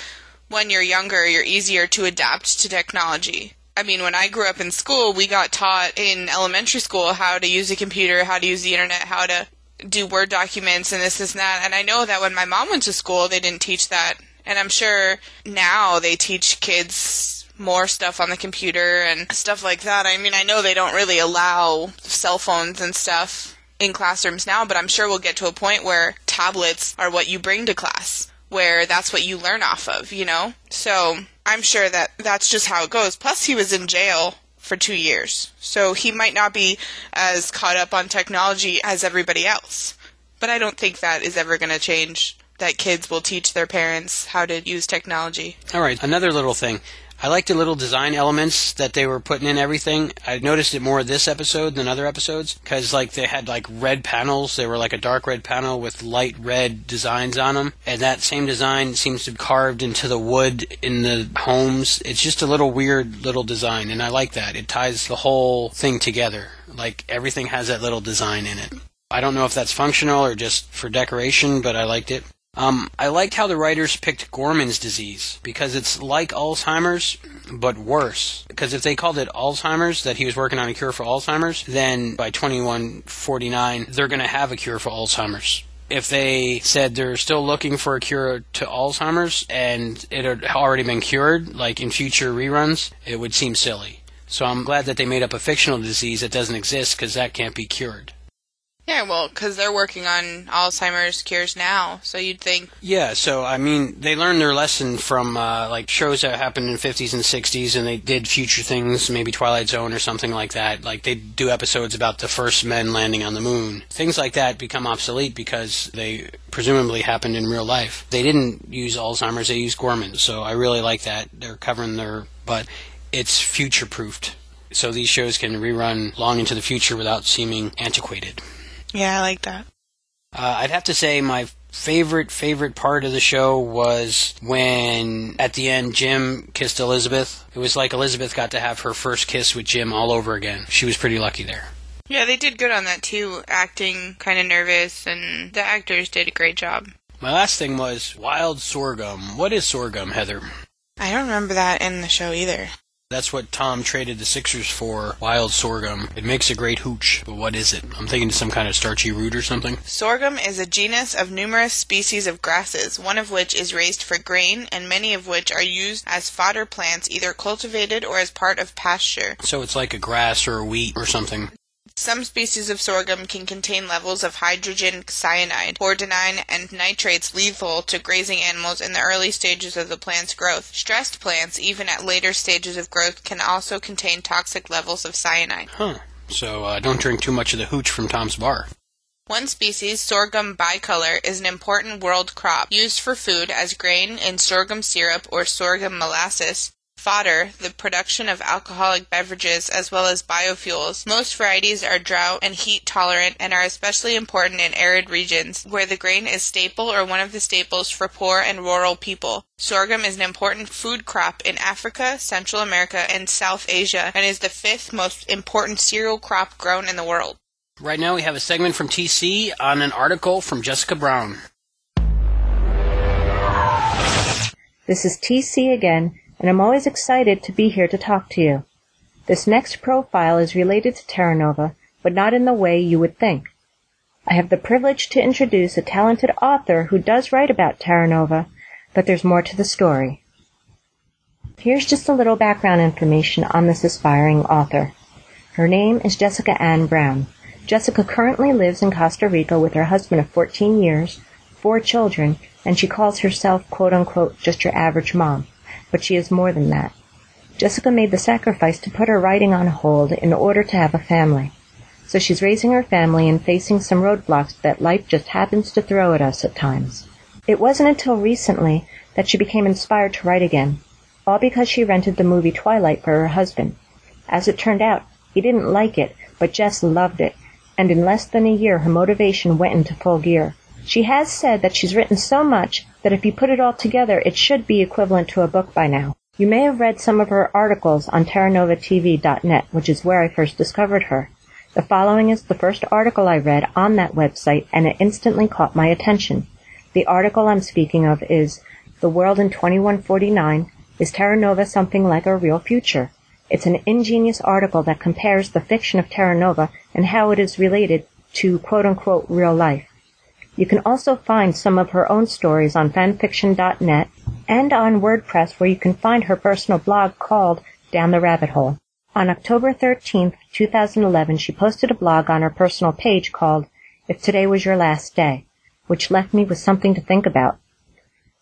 Speaker 3: when you're younger, you're easier to adapt to technology. I mean, when I grew up in school, we got taught in elementary school how to use a computer, how to use the internet, how to do Word documents and this and that. And I know that when my mom went to school, they didn't teach that. And I'm sure now they teach kids more stuff on the computer and stuff like that. I mean, I know they don't really allow cell phones and stuff in classrooms now, but I'm sure we'll get to a point where tablets are what you bring to class, where that's what you learn off of, So I'm sure that that's just how it goes. Plus, he was in jail for 2 years, so he might not be as caught up on technology as everybody else.
Speaker 4: But I don't think that is ever going to change, that kids will teach their parents how to use technology.
Speaker 1: All right, another little thing. I like the little design elements that they were putting in everything. I noticed it more this episode than other episodes, because they had red panels. They were like a dark red panel with light red designs on them, and that same design seems to be carved into the wood in the homes. It's just a little weird little design, and I like that. It ties the whole thing together. Everything has that little design in it. I don't know if that's functional or just for decoration, but I liked it. I liked how the writers picked Gorman's disease, because it's like Alzheimer's, but worse. Because if they called it Alzheimer's, that he was working on a cure for Alzheimer's, then by 2149, they're going to have a cure for Alzheimer's. If they said they're still looking for a cure to Alzheimer's, and it had already been cured, in future reruns, it would seem silly. So I'm glad that they made up a fictional disease that doesn't exist, because that can't be cured.
Speaker 3: Yeah, well, because they're working on Alzheimer's cures now, so you'd think...
Speaker 1: Yeah, so, they learned their lesson from, shows that happened in the 50s and 60s, and they did future things, maybe Twilight Zone or something like that. They do episodes about the first men landing on the moon. Things like that become obsolete because they presumably happened in real life. They didn't use Alzheimer's, they used Gorman's, so I really like that. They're covering but it's future-proofed. So these shows can rerun long into the future without seeming antiquated.
Speaker 4: Yeah, I like that.
Speaker 1: I'd have to say my favorite part of the show was when, at the end, Jim kissed Elizabeth. It was like Elizabeth got to have her first kiss with Jim all over again. She was pretty lucky there.
Speaker 3: Yeah, they did good on that, too, acting kind of nervous, and the actors did a great job.
Speaker 1: My last thing was wild sorghum. What is sorghum, Heather?
Speaker 4: I don't remember that in the show either.
Speaker 1: That's what Tom traded the Sixers for, wild sorghum. It makes a great hooch, but what is it? I'm thinking it's some kind of starchy root or something.
Speaker 4: Sorghum is a genus of numerous species of grasses, one of which is raised for grain, and many of which are used as fodder plants, either cultivated or as part of pasture.
Speaker 1: So it's like a grass or a wheat or something.
Speaker 4: Some species of sorghum can contain levels of hydrogen cyanide, bordenine, and nitrates lethal to grazing animals in the early stages of the plant's growth. Stressed plants, even at later stages of growth, can also contain toxic levels of cyanide.
Speaker 1: Huh. So don't drink too much of the hooch from Tom's bar.
Speaker 3: One species, sorghum bicolor, is an important world crop, used for food as grain in sorghum syrup or sorghum molasses, fodder, the production of alcoholic beverages, as well as biofuels. Most varieties are drought and heat tolerant and are especially important in arid regions, where the grain is staple or one of the staples for poor and rural people. Sorghum is an important food crop in Africa, Central America, and South Asia, and is the 5th most important cereal crop grown in the world.
Speaker 1: Right now we have a segment from TC on an article from Jessica Brown.
Speaker 5: This is TC again, and I'm always excited to be here to talk to you. This next profile is related to Terra Nova, but not in the way you would think. I have the privilege to introduce a talented author who does write about Terra Nova, but there's more to the story. Here's just a little background information on this aspiring author. Her name is Jessica Ann Brown. Jessica currently lives in Costa Rica with her husband of 14 years, 4 children, and she calls herself, quote-unquote, just your average mom. But she is more than that. Jessica made the sacrifice to put her writing on hold in order to have a family. So she's raising her family and facing some roadblocks that life just happens to throw at us at times. It wasn't until recently that she became inspired to write again, all because she rented the movie Twilight for her husband. As it turned out, he didn't like it, but Jess loved it, and in less than a year her motivation went into full gear. She has said that she's written so much that if you put it all together, it should be equivalent to a book by now. You may have read some of her articles on TerraNovaTV.net, which is where I first discovered her. The following is the first article I read on that website, and it instantly caught my attention. The article I'm speaking of is The World in 2149, Is Terra Nova Something Like a Real Future? It's an ingenious article that compares the fiction of Terra Nova and how it is related to quote-unquote real life. You can also find some of her own stories on fanfiction.net and on WordPress, where you can find her personal blog called Down the Rabbit Hole. On October 13th, 2011, she posted a blog on her personal page called If Today Was Your Last Day, which left me with something to think about.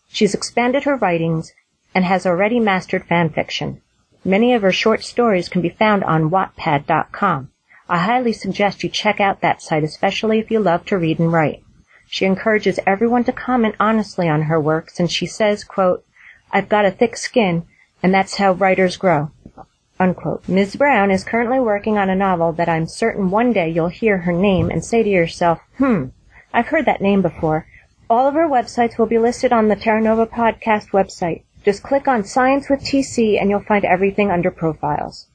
Speaker 5: She's expanded her writings and has already mastered fanfiction. Many of her short stories can be found on Wattpad.com. I highly suggest you check out that site, especially if you love to read and write. She encourages everyone to comment honestly on her work since she says, quote, "I've got a thick skin, and that's how writers grow." Unquote. Ms. Brown is currently working on a novel that I'm certain one day you'll hear her name and say to yourself, I've heard that name before. All of her websites will be listed on the Terra Nova Podcast website. Just click on Science with TC and you'll find everything under Profiles.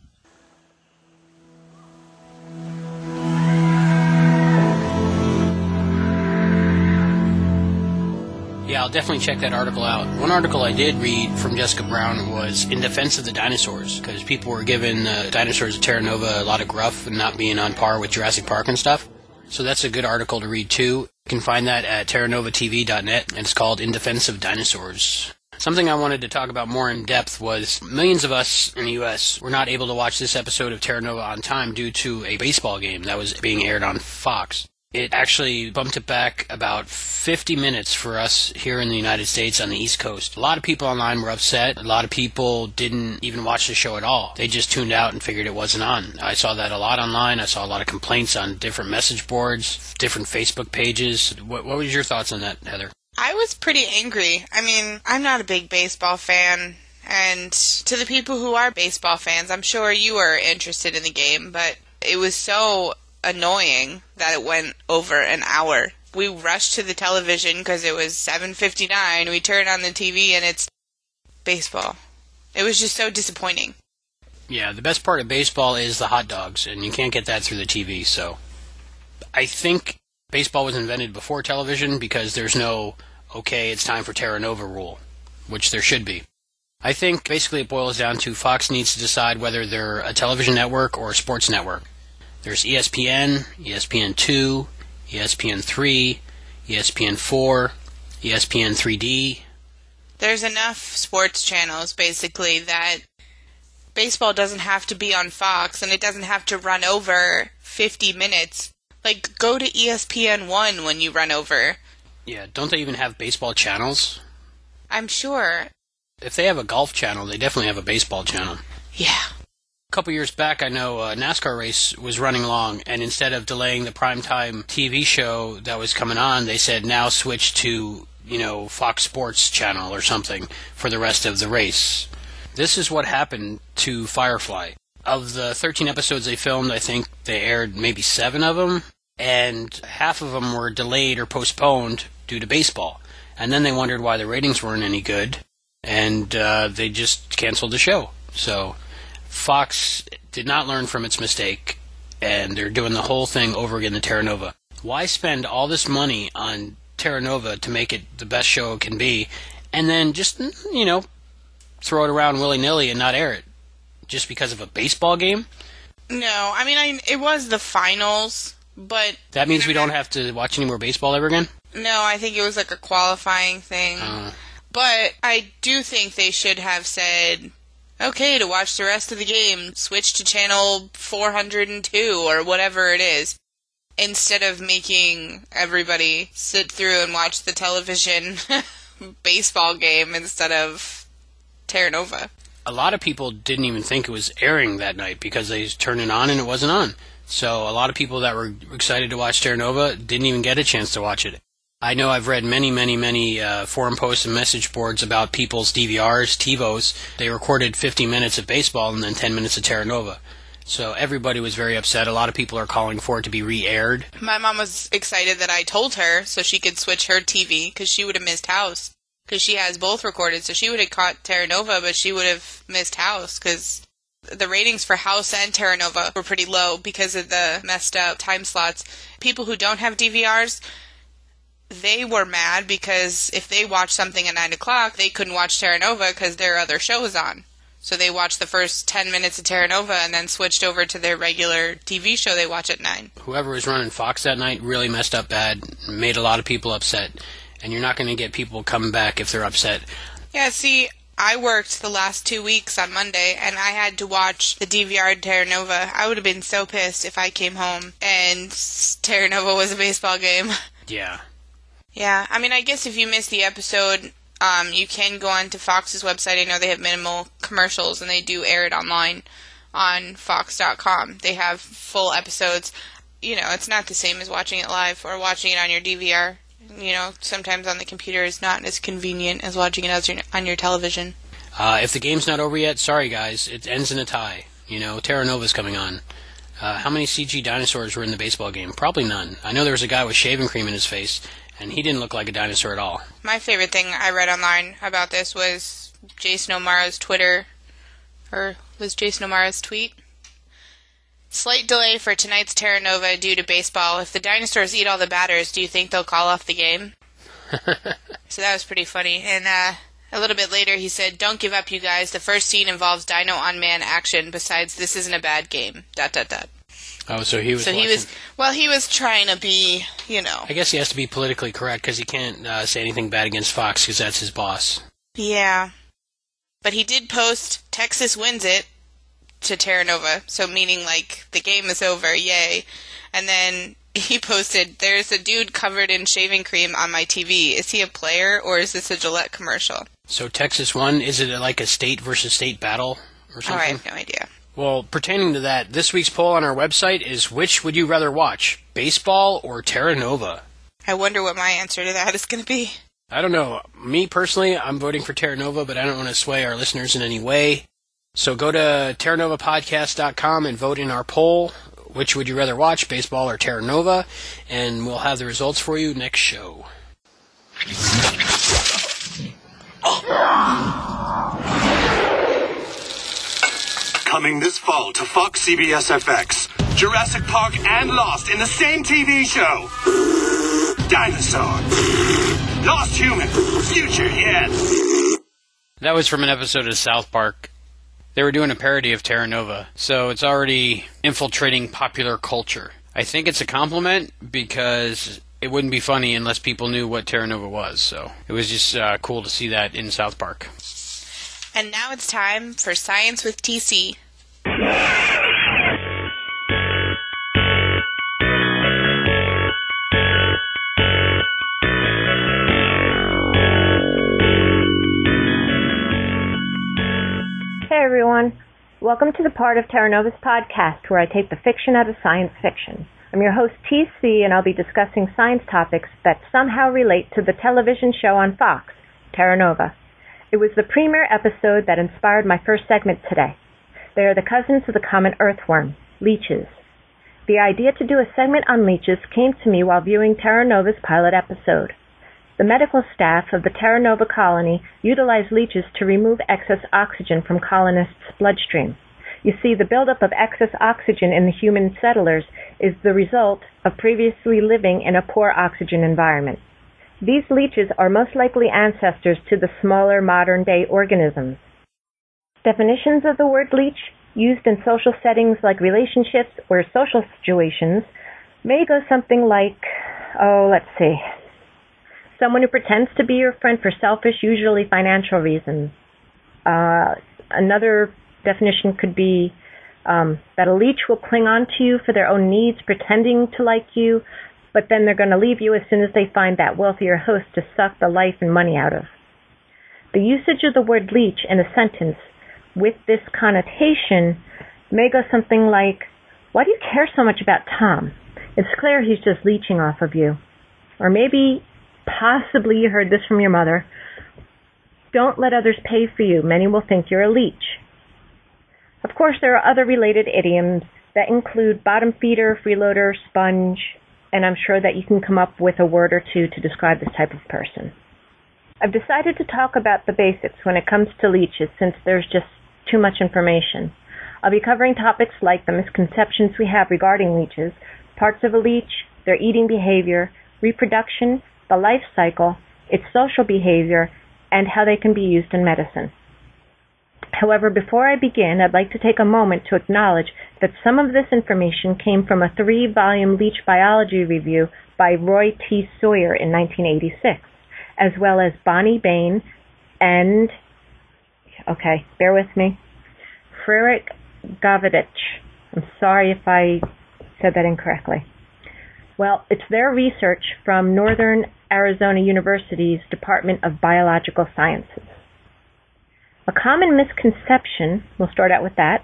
Speaker 1: Yeah, I'll definitely check that article out. One article I did read from Jessica Brown was in defense of the dinosaurs, because people were giving dinosaurs of Terra Nova a lot of gruff and not being on par with Jurassic Park and stuff. So that's a good article to read too. You can find that at terranovatv.net, and it's called In Defense of Dinosaurs. Something I wanted to talk about more in depth was millions of us in the U.S. were not able to watch this episode of Terra Nova on time due to a baseball game that was being aired on Fox. It actually bumped it back about 50 minutes for us here in the United States on the East Coast. A lot of people online were upset. A lot of people didn't even watch the show at all. They just tuned out and figured it wasn't on. I saw that a lot online. I saw a lot of complaints on different message boards, different Facebook pages. What was your thoughts on that, Heather?
Speaker 3: I was pretty angry. I mean, I'm not a big baseball fan. And to the people who are baseball fans, I'm sure you were interested in the game, but it was so annoying that it went over an hour. We rushed to the television because it was 7:59. We turned on the TV and it's baseball. It was just so disappointing.
Speaker 1: Yeah, the best part of baseball is the hot dogs, and you can't get that through the TV, so I think baseball was invented before television because there's no, okay, it's time for Terra Nova rule, which there should be. I think basically it boils down to Fox needs to decide whether they're a television network or a sports network. There's ESPN, ESPN2, ESPN3, ESPN4, ESPN 3D.
Speaker 3: There's enough sports channels, basically, that baseball doesn't have to be on Fox, and it doesn't have to run over 50 minutes. Like, go to ESPN1 when you run over.
Speaker 1: Yeah, don't they even have baseball channels?
Speaker 3: I'm sure.
Speaker 1: If they have a golf channel, they definitely have a baseball channel.
Speaker 3: Yeah.
Speaker 1: A couple years back, I know a NASCAR race was running long, and instead of delaying the primetime TV show that was coming on, they said now switch to, Fox Sports Channel or something for the rest of the race. This is what happened to Firefly. Of the 13 episodes they filmed, I think they aired maybe 7 of them, and half of them were delayed or postponed due to baseball. And then they wondered why the ratings weren't any good, and they just canceled the show. So Fox did not learn from its mistake, and they're doing the whole thing over again to Terra Nova. Why spend all this money on Terra Nova to make it the best show it can be, and then just, throw it around willy-nilly and not air it? Just because of a baseball game?
Speaker 3: No, I mean, it was the finals, but...
Speaker 1: That means we don't have to watch any more baseball ever again?
Speaker 3: No, I think it was like a qualifying thing. But I do think they should have said, okay, to watch the rest of the game, switch to channel 402 or whatever it is, instead of making everybody sit through and watch the television baseball game instead of Terra Nova.
Speaker 1: A lot of people didn't even think it was airing that night because they turned it on and it wasn't on. So a lot of people that were excited to watch Terra Nova didn't even get a chance to watch it. I know I've read many forum posts and message boards about people's DVRs, TiVos. They recorded 50 minutes of baseball and then 10 minutes of Terra Nova. So everybody was very upset. A lot of people are calling for it to be re-aired.
Speaker 3: My mom was excited that I told her so she could switch her TV because she would have missed House. Because she has both recorded, so she would have caught Terra Nova, but she would have missed House because the ratings for House and Terra Nova were pretty low because of the messed up time slots. People who don't have DVRs, they were mad because if they watched something at 9 o'clock, they couldn't watch Terra Nova because their other show was on. So they watched the first 10 minutes of Terra Nova and then switched over to their regular TV show they watch at 9.
Speaker 1: Whoever was running Fox that night really messed up bad, made a lot of people upset. And you're not going to get people coming back if they're upset. Yeah,
Speaker 3: see, I worked the last 2 weeks on Monday, and I had to watch the DVR Terra Nova. I would have been so pissed if I came home and Terra Nova was a baseball game.
Speaker 1: Yeah.
Speaker 3: Yeah, I mean, I guess if you missed the episode, you can go onto Fox's website. I know they have minimal commercials, and they do air it online on Fox.com. They have full episodes. It's not the same as watching it live or watching it on your DVR. sometimes on the computer is not as convenient as watching it on your television.
Speaker 1: If the game's not over yet, sorry guys, it ends in a tie. Terra Nova's coming on. How many CG dinosaurs were in the baseball game? Probably none. I know there was a guy with shaving cream in his face, and he didn't look like a dinosaur at all.
Speaker 3: My favorite thing I read online about this was Jason O'Mara's Twitter, or was Jason O'Mara's tweet? Slight delay for tonight's Terra Nova due to baseball. If the dinosaurs eat all the batters, do you think they'll call off the game? So that was pretty funny. And a little bit later he said, "Don't give up, you guys. The first scene involves dino on man action. Besides, this isn't a bad game. ...
Speaker 1: Oh, so he was.
Speaker 3: He was trying to be,
Speaker 1: I guess he has to be politically correct because he can't say anything bad against Fox because that's his boss.
Speaker 3: Yeah, but he did post Texas wins it to Terra Nova, so meaning like the game is over, yay. And then he posted, "There's a dude covered in shaving cream on my TV. Is he a player or is this a Gillette commercial?"
Speaker 1: So Texas won. Is it like a state versus state battle or something?
Speaker 3: Oh, I have no idea.
Speaker 1: Well, pertaining to that, this week's poll on our website is, which would you rather watch, baseball or Terra Nova?
Speaker 3: I wonder what my answer to that is going to be.
Speaker 1: I don't know. Me, personally, I'm voting for Terra Nova, but I don't want to sway our listeners in any way. So go to terranovapodcast.com and vote in our poll, which would you rather watch, baseball or Terra Nova, and we'll have the results for you next show.
Speaker 6: Coming this fall to Fox CBS FX, Jurassic Park and Lost in the same TV show. Dinosaur. Lost human. Future, yes.
Speaker 1: That was from an episode of South Park. They were doing a parody of Terra Nova, so it's already infiltrating popular culture. I think it's a compliment because it wouldn't be funny unless people knew what Terra Nova was, so it was just cool to see that in South Park.
Speaker 3: And now it's time for Science with TC.
Speaker 5: Hey everyone, welcome to the part of Terra Nova's podcast where I take the fiction out of science fiction. I'm your host TC, and I'll be discussing science topics that somehow relate to the television show on Fox, Terra Nova. It was the premiere episode that inspired my first segment today. They are the cousins of the common earthworm, leeches. The idea to do a segment on leeches came to me while viewing Terra Nova's pilot episode. The medical staff of the Terra Nova colony utilized leeches to remove excess oxygen from colonists' bloodstream. You see, the buildup of excess oxygen in the human settlers is the result of previously living in a poor oxygen environment. These leeches are most likely ancestors to the smaller modern-day organisms. Definitions of the word leech, used in social settings like relationships or social situations, may go something like, someone who pretends to be your friend for selfish, usually financial reasons. Another definition could be that a leech will cling on to you for their own needs, pretending to like you, but then they're going to leave you as soon as they find that wealthier host to suck the life and money out of. The usage of the word leech in a sentence with this connotation may go something like, "Why do you care so much about Tom? It's clear he's just leeching off of you." Or maybe, possibly you heard this from your mother, "Don't let others pay for you. Many will think you're a leech." Of course, there are other related idioms that include bottom feeder, freeloader, sponge, and I'm sure that you can come up with a word or two to describe this type of person. I've decided to talk about the basics when it comes to leeches since there's just too much information. I'll be covering topics like the misconceptions we have regarding leeches, parts of a leech, their eating behavior, reproduction, the life cycle, its social behavior, and how they can be used in medicine. However, before I begin, I'd like to take a moment to acknowledge that some of this information came from a 3-volume leech biology review by Roy T. Sawyer in 1986, as well as Bonnie Bain and, bear with me, Frederick Gavidich. I'm sorry if I said that incorrectly. Well, it's their research from Northern Arizona University's Department of Biological Sciences. A common misconception, we'll start out with that,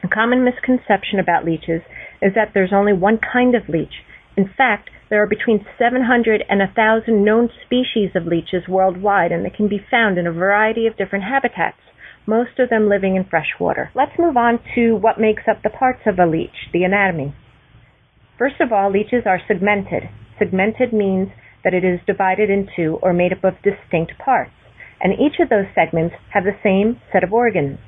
Speaker 5: a common misconception about leeches is that there's only one kind of leech. In fact, There are between 700 and 1,000 known species of leeches worldwide, and they can be found in a variety of different habitats, most of them living in freshwater. Let's move on to what makes up the parts of a leech, the anatomy. First of all, leeches are segmented. Segmented means that it is divided into or made up of distinct parts, and each of those segments have the same set of organs.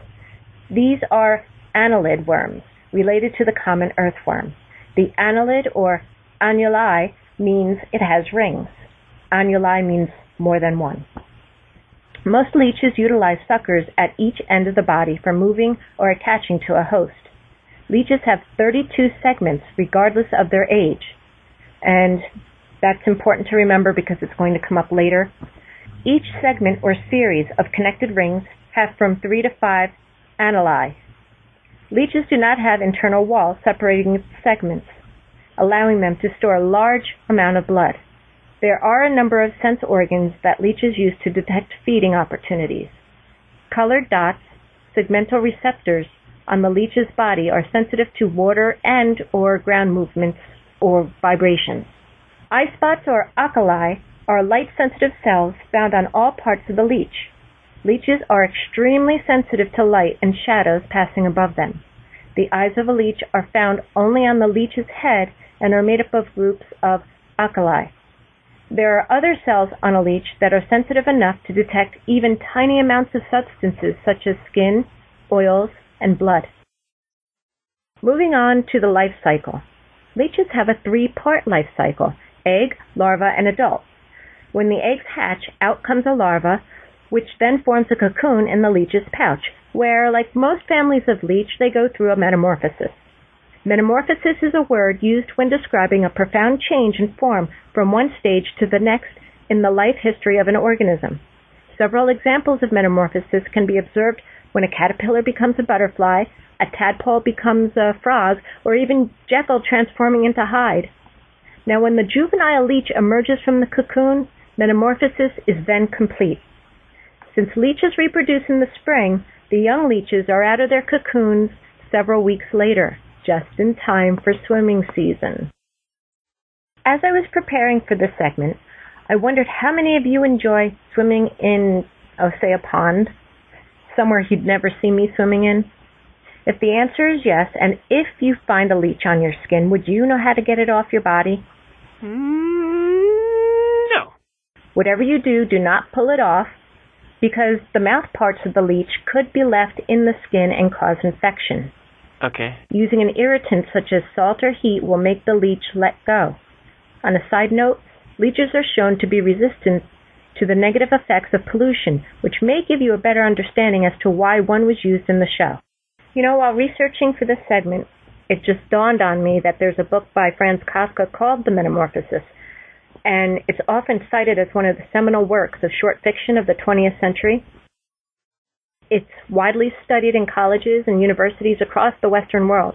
Speaker 5: These are annelid worms, related to the common earthworm. The annelid, or annuli, means it has rings. Annuli means more than one. Most leeches utilize suckers at each end of the body for moving or attaching to a host. Leeches have 32 segments regardless of their age, and that's important to remember because it's going to come up later. Each segment or series of connected rings have from 3 to 5 annuli. Leeches do not have internal walls separating the segments, allowing them to store a large amount of blood. There are a number of sense organs that leeches use to detect feeding opportunities. Colored dots, segmental receptors, on the leech's body are sensitive to water and or ground movements or vibrations. Eye spots or oculi are light-sensitive cells found on all parts of the leech. Leeches are extremely sensitive to light and shadows passing above them. The eyes of a leech are found only on the leech's head and are made up of groups of oculi. There are other cells on a leech that are sensitive enough to detect even tiny amounts of substances such as skin, oils, and blood. Moving on to the life cycle. Leeches have a 3-part life cycle: egg, larva, and adult. When the eggs hatch, out comes a larva, which then forms a cocoon in the leech's pouch, where, like most families of leech, they go through a metamorphosis. Metamorphosis is a word used when describing a profound change in form from one stage to the next in the life history of an organism. Several examples of metamorphosis can be observed when a caterpillar becomes a butterfly, a tadpole becomes a frog, or even Jekyll transforming into Hyde. Now, when the juvenile leech emerges from the cocoon, metamorphosis is then complete. Since leeches reproduce in the spring, the young leeches are out of their cocoons several weeks later, just in time for swimming season. As I was preparing for this segment, I wondered how many of you enjoy swimming in, say, a pond, somewhere you'd never see me swimming in. If the answer is yes, and if you find a leech on your skin, would you know how to get it off your body?
Speaker 1: No.
Speaker 5: Whatever you do, do not pull it off, because the mouth parts of the leech could be left in the skin and cause infection.
Speaker 1: Okay.
Speaker 5: Using an irritant such as salt or heat will make the leech let go. On a side note, leeches are shown to be resistant to the negative effects of pollution, which may give you a better understanding as to why one was used in the show. You know, while researching for this segment, it just dawned on me that there's a book by Franz Kafka called The Metamorphosis, and it's often cited as one of the seminal works of short fiction of the 20th century. It's widely studied in colleges and universities across the Western world.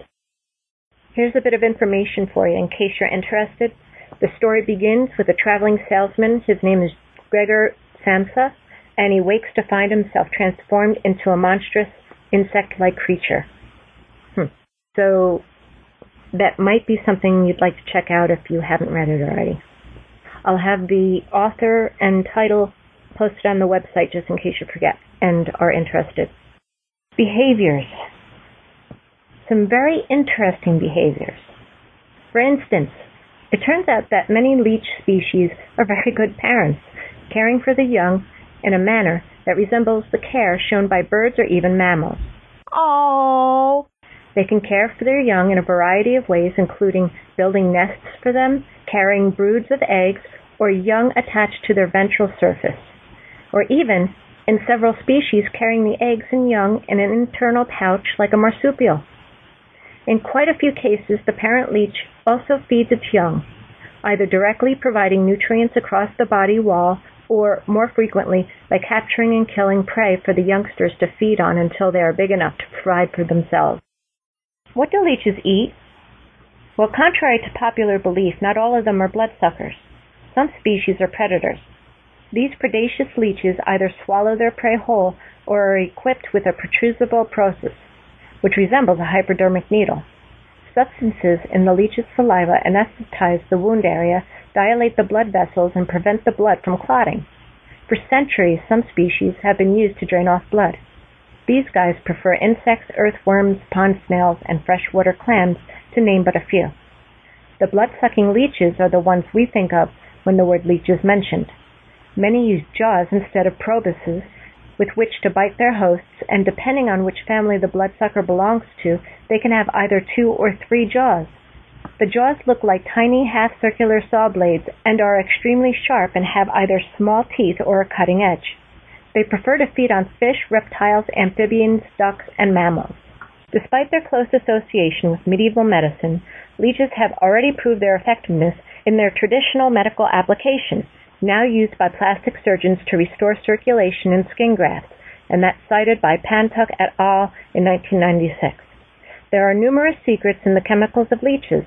Speaker 5: Here's a bit of information for you in case you're interested. The story begins with a traveling salesman. His name is Gregor Samsa, and he wakes to find himself transformed into a monstrous insect-like creature. So that might be something you'd like to check out if you haven't read it already. I'll have the author and title posted on the website just in case you forget and are interested. Behaviors. Some very interesting behaviors. For instance, it turns out that many leech species are very good parents, caring for the young in a manner that resembles the care shown by birds or even mammals. Oh! They can care for their young in a variety of ways, including building nests for them, carrying broods of eggs, or young attached to their ventral surface, or even, in several species, carrying the eggs and young in an internal pouch like a marsupial. In quite a few cases, the parent leech also feeds its young, either directly providing nutrients across the body wall or, more frequently, by capturing and killing prey for the youngsters to feed on until they are big enough to provide for themselves. What do leeches eat? Well, contrary to popular belief, not all of them are bloodsuckers. Some species are predators. These predaceous leeches either swallow their prey whole or are equipped with a protrusible process, which resembles a hypodermic needle. Substances in the leech's saliva anesthetize the wound area dilate the blood vessels and prevent the blood from clotting. For centuries, some species have been used to drain off blood. These guys prefer insects, earthworms, pond snails, and freshwater clams, to name but a few. The blood-sucking leeches are the ones we think of when the word leech is mentioned. Many use jaws instead of probuses with which to bite their hosts, and depending on which family the bloodsucker belongs to, they can have either 2 or 3 jaws. The jaws look like tiny half-circular saw blades and are extremely sharp and have either small teeth or a cutting edge. They prefer to feed on fish, reptiles, amphibians, ducks, and mammals. Despite their close association with medieval medicine, leeches have already proved their effectiveness in their traditional medical application, now used by plastic surgeons to restore circulation in skin grafts, and that's cited by Pantuck et al. In 1996. There are numerous secrets in the chemicals of leeches.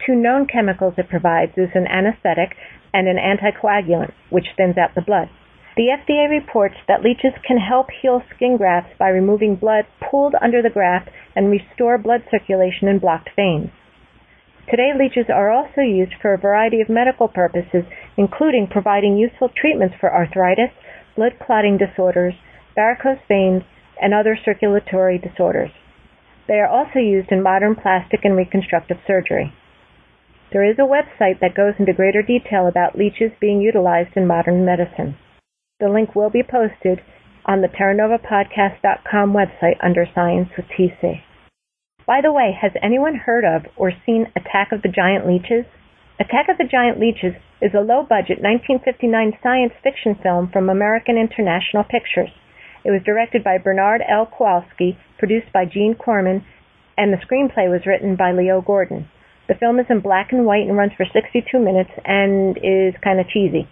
Speaker 5: 2 known chemicals it provides is an anesthetic and an anticoagulant, which thins out the blood. The FDA reports that leeches can help heal skin grafts by removing blood pooled under the graft and restore blood circulation in blocked veins. Today, leeches are also used for a variety of medical purposes, including providing useful treatments for arthritis, blood clotting disorders, varicose veins, and other circulatory disorders. They are also used in modern plastic and reconstructive surgery. There is a website that goes into greater detail about leeches being utilized in modern medicine. The link will be posted on the TerraNovaPodcast.com website under Science with TC. By the way, has anyone heard of or seen Attack of the Giant Leeches? Attack of the Giant Leeches is a low-budget 1959 science fiction film from American International Pictures. It was directed by Bernard L. Kowalski, produced by Gene Corman, and the screenplay was written by Leo Gordon. The film is in black and white and runs for 62 minutes and is kind of cheesy.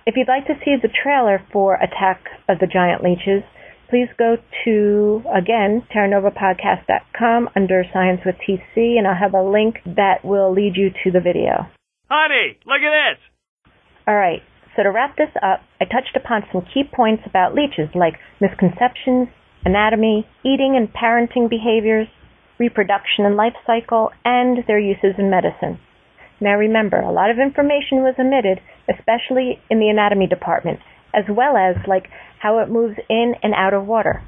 Speaker 5: If you'd like to see the trailer for Attack of the Giant Leeches, please go to, again, TerraNovaPodcast.com under Science with TC, and I'll have a link that will lead you to the video.
Speaker 7: Honey, look at this!
Speaker 5: All right, so to wrap this up, I touched upon some key points about leeches, like misconceptions, anatomy, eating and parenting behaviors, reproduction and life cycle, and their uses in medicine. Now remember, a lot of information was omitted, especially in the anatomy department, as well as like how it moves in and out of water.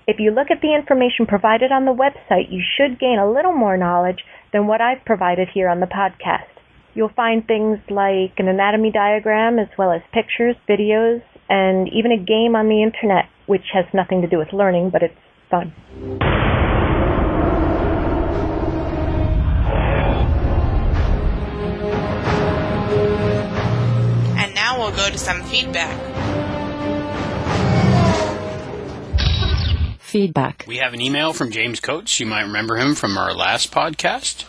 Speaker 5: If you look at the information provided on the website, you should gain a little more knowledge than what I've provided here on the podcast. You'll find things like an anatomy diagram, as well as pictures, videos, and even a game on the internet, which has nothing to do with learning, but it's fun.
Speaker 3: And now we'll go to some feedback.
Speaker 8: Feedback.
Speaker 1: We have an email from James Coates. You might remember him from our last podcast.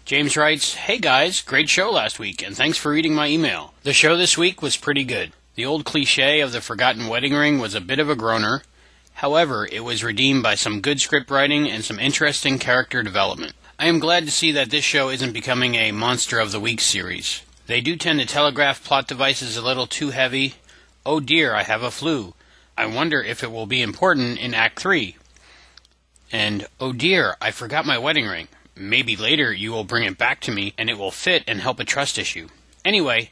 Speaker 1: James writes, "Hey guys, great show last week, and thanks for reading my email. The show this week was pretty good. The old cliche of the forgotten wedding ring was a bit of a groaner. However, it was redeemed by some good script writing and some interesting character development. I am glad to see that this show isn't becoming a Monster of the Week series. They do tend to telegraph plot devices a little too heavy. Oh dear, I have a flu. I wonder if it will be important in Act 3. And, oh dear, I forgot my wedding ring. Maybe later you will bring it back to me and it will fit and help a trust issue. Anyway,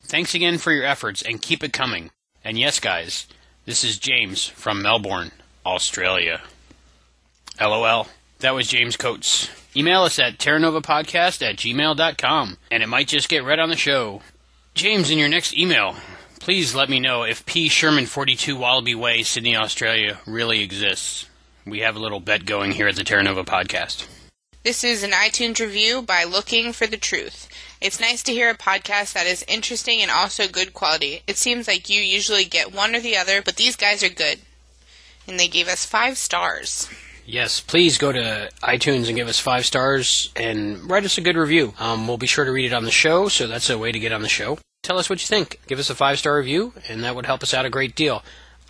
Speaker 1: thanks again for your efforts and keep it coming. And yes, guys, this is James from Melbourne, Australia." LOL. That was James Coates. Email us at terranovapodcast@gmail.com, and it might just get read on the show. James, in your next email, please let me know if P. Sherman 42 Wallaby Way, Sydney, Australia, really exists. We have a little bet going here at the Terra Nova Podcast.
Speaker 3: This is an iTunes review by Looking for the Truth. It's nice to hear a podcast that is interesting and also good quality. It seems like you usually get one or the other, but these guys are good. And they gave us 5 stars.
Speaker 1: Yes, please go to iTunes and give us 5 stars and write us a good review. We'll be sure to read it on the show, so that's a way to get on the show. Tell us what you think. Give us a 5-star review, and that would help us out a great deal.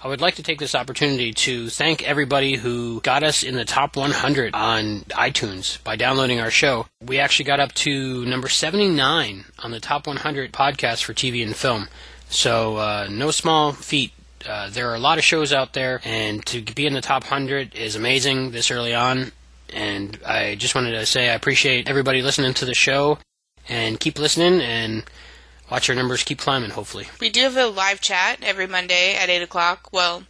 Speaker 1: I would like to take this opportunity to thank everybody who got us in the top 100 on iTunes by downloading our show. We actually got up to number 79 on the top 100 podcasts for TV and film. So no small feat. There are a lot of shows out there, and to be in the top 100 is amazing this early on. And I just wanted to say I appreciate everybody listening to the show, and keep listening, and watch our numbers keep climbing, hopefully.
Speaker 3: We do have a live chat every Monday at 8 o'clock. Well,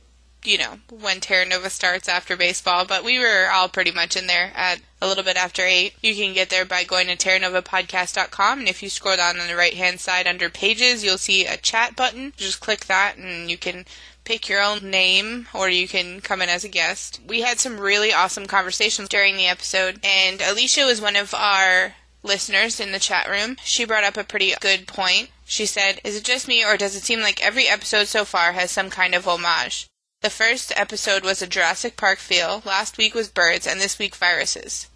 Speaker 3: you know, when Terra Nova starts after baseball, but we were all pretty much in there at a little bit after 8. You can get there by going to terranovapodcast.com, and if you scroll down on the right-hand side under Pages, you'll see a chat button. Just click that, and you can pick your own name, or you can come in as a guest. We had some really awesome conversations during the episode, and Alicia was one of our listeners in the chat room. She brought up a pretty good point. She said, "Is it just me, or does it seem like every episode so far has some kind of homage? The first episode was a Jurassic Park feel, last week was birds, and this week viruses."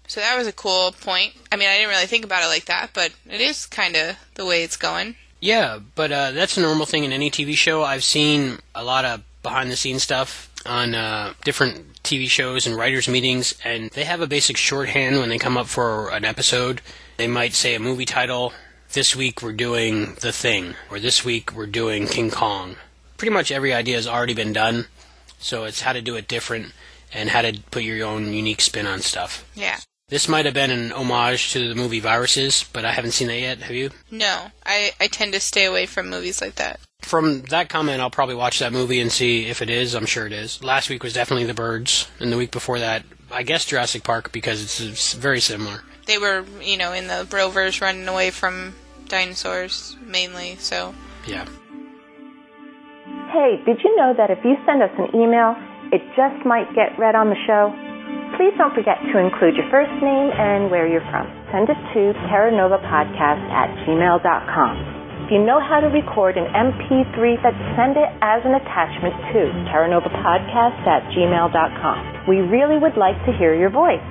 Speaker 3: So that was a cool point. I mean, I didn't really think about it like that, but it is kind of the way it's going.
Speaker 1: Yeah, but that's a normal thing in any TV show. I've seen a lot of behind-the-scenes stuff on different TV shows and writers' meetings, and they have a basic shorthand when they come up for an episode. They might say a movie title, "This week we're doing The Thing," or "This week we're doing King Kong." Pretty much every idea has already been done, so it's how to do it different and how to put your own unique spin on stuff.
Speaker 3: Yeah.
Speaker 1: This might have been an homage to the movie Viruses, but I haven't seen that yet. Have you?
Speaker 3: No, I tend to stay away from movies like that.
Speaker 1: From that comment, I'll probably watch that movie and see if it is. I'm sure it is. Last week was definitely The Birds, and the week before that, I guess Jurassic Park, because it's very similar.
Speaker 3: They were, you know, in the rovers running away from dinosaurs, mainly, so...
Speaker 1: Yeah.
Speaker 5: Hey, did you know that if you send us an email, it just might get read on the show? Please don't forget to include your first name and where you're from. Send it to terranovapodcast@gmail.com. If you know how to record an MP3, then send it as an attachment to terranovapodcast@gmail.com. We really would like to hear your voice.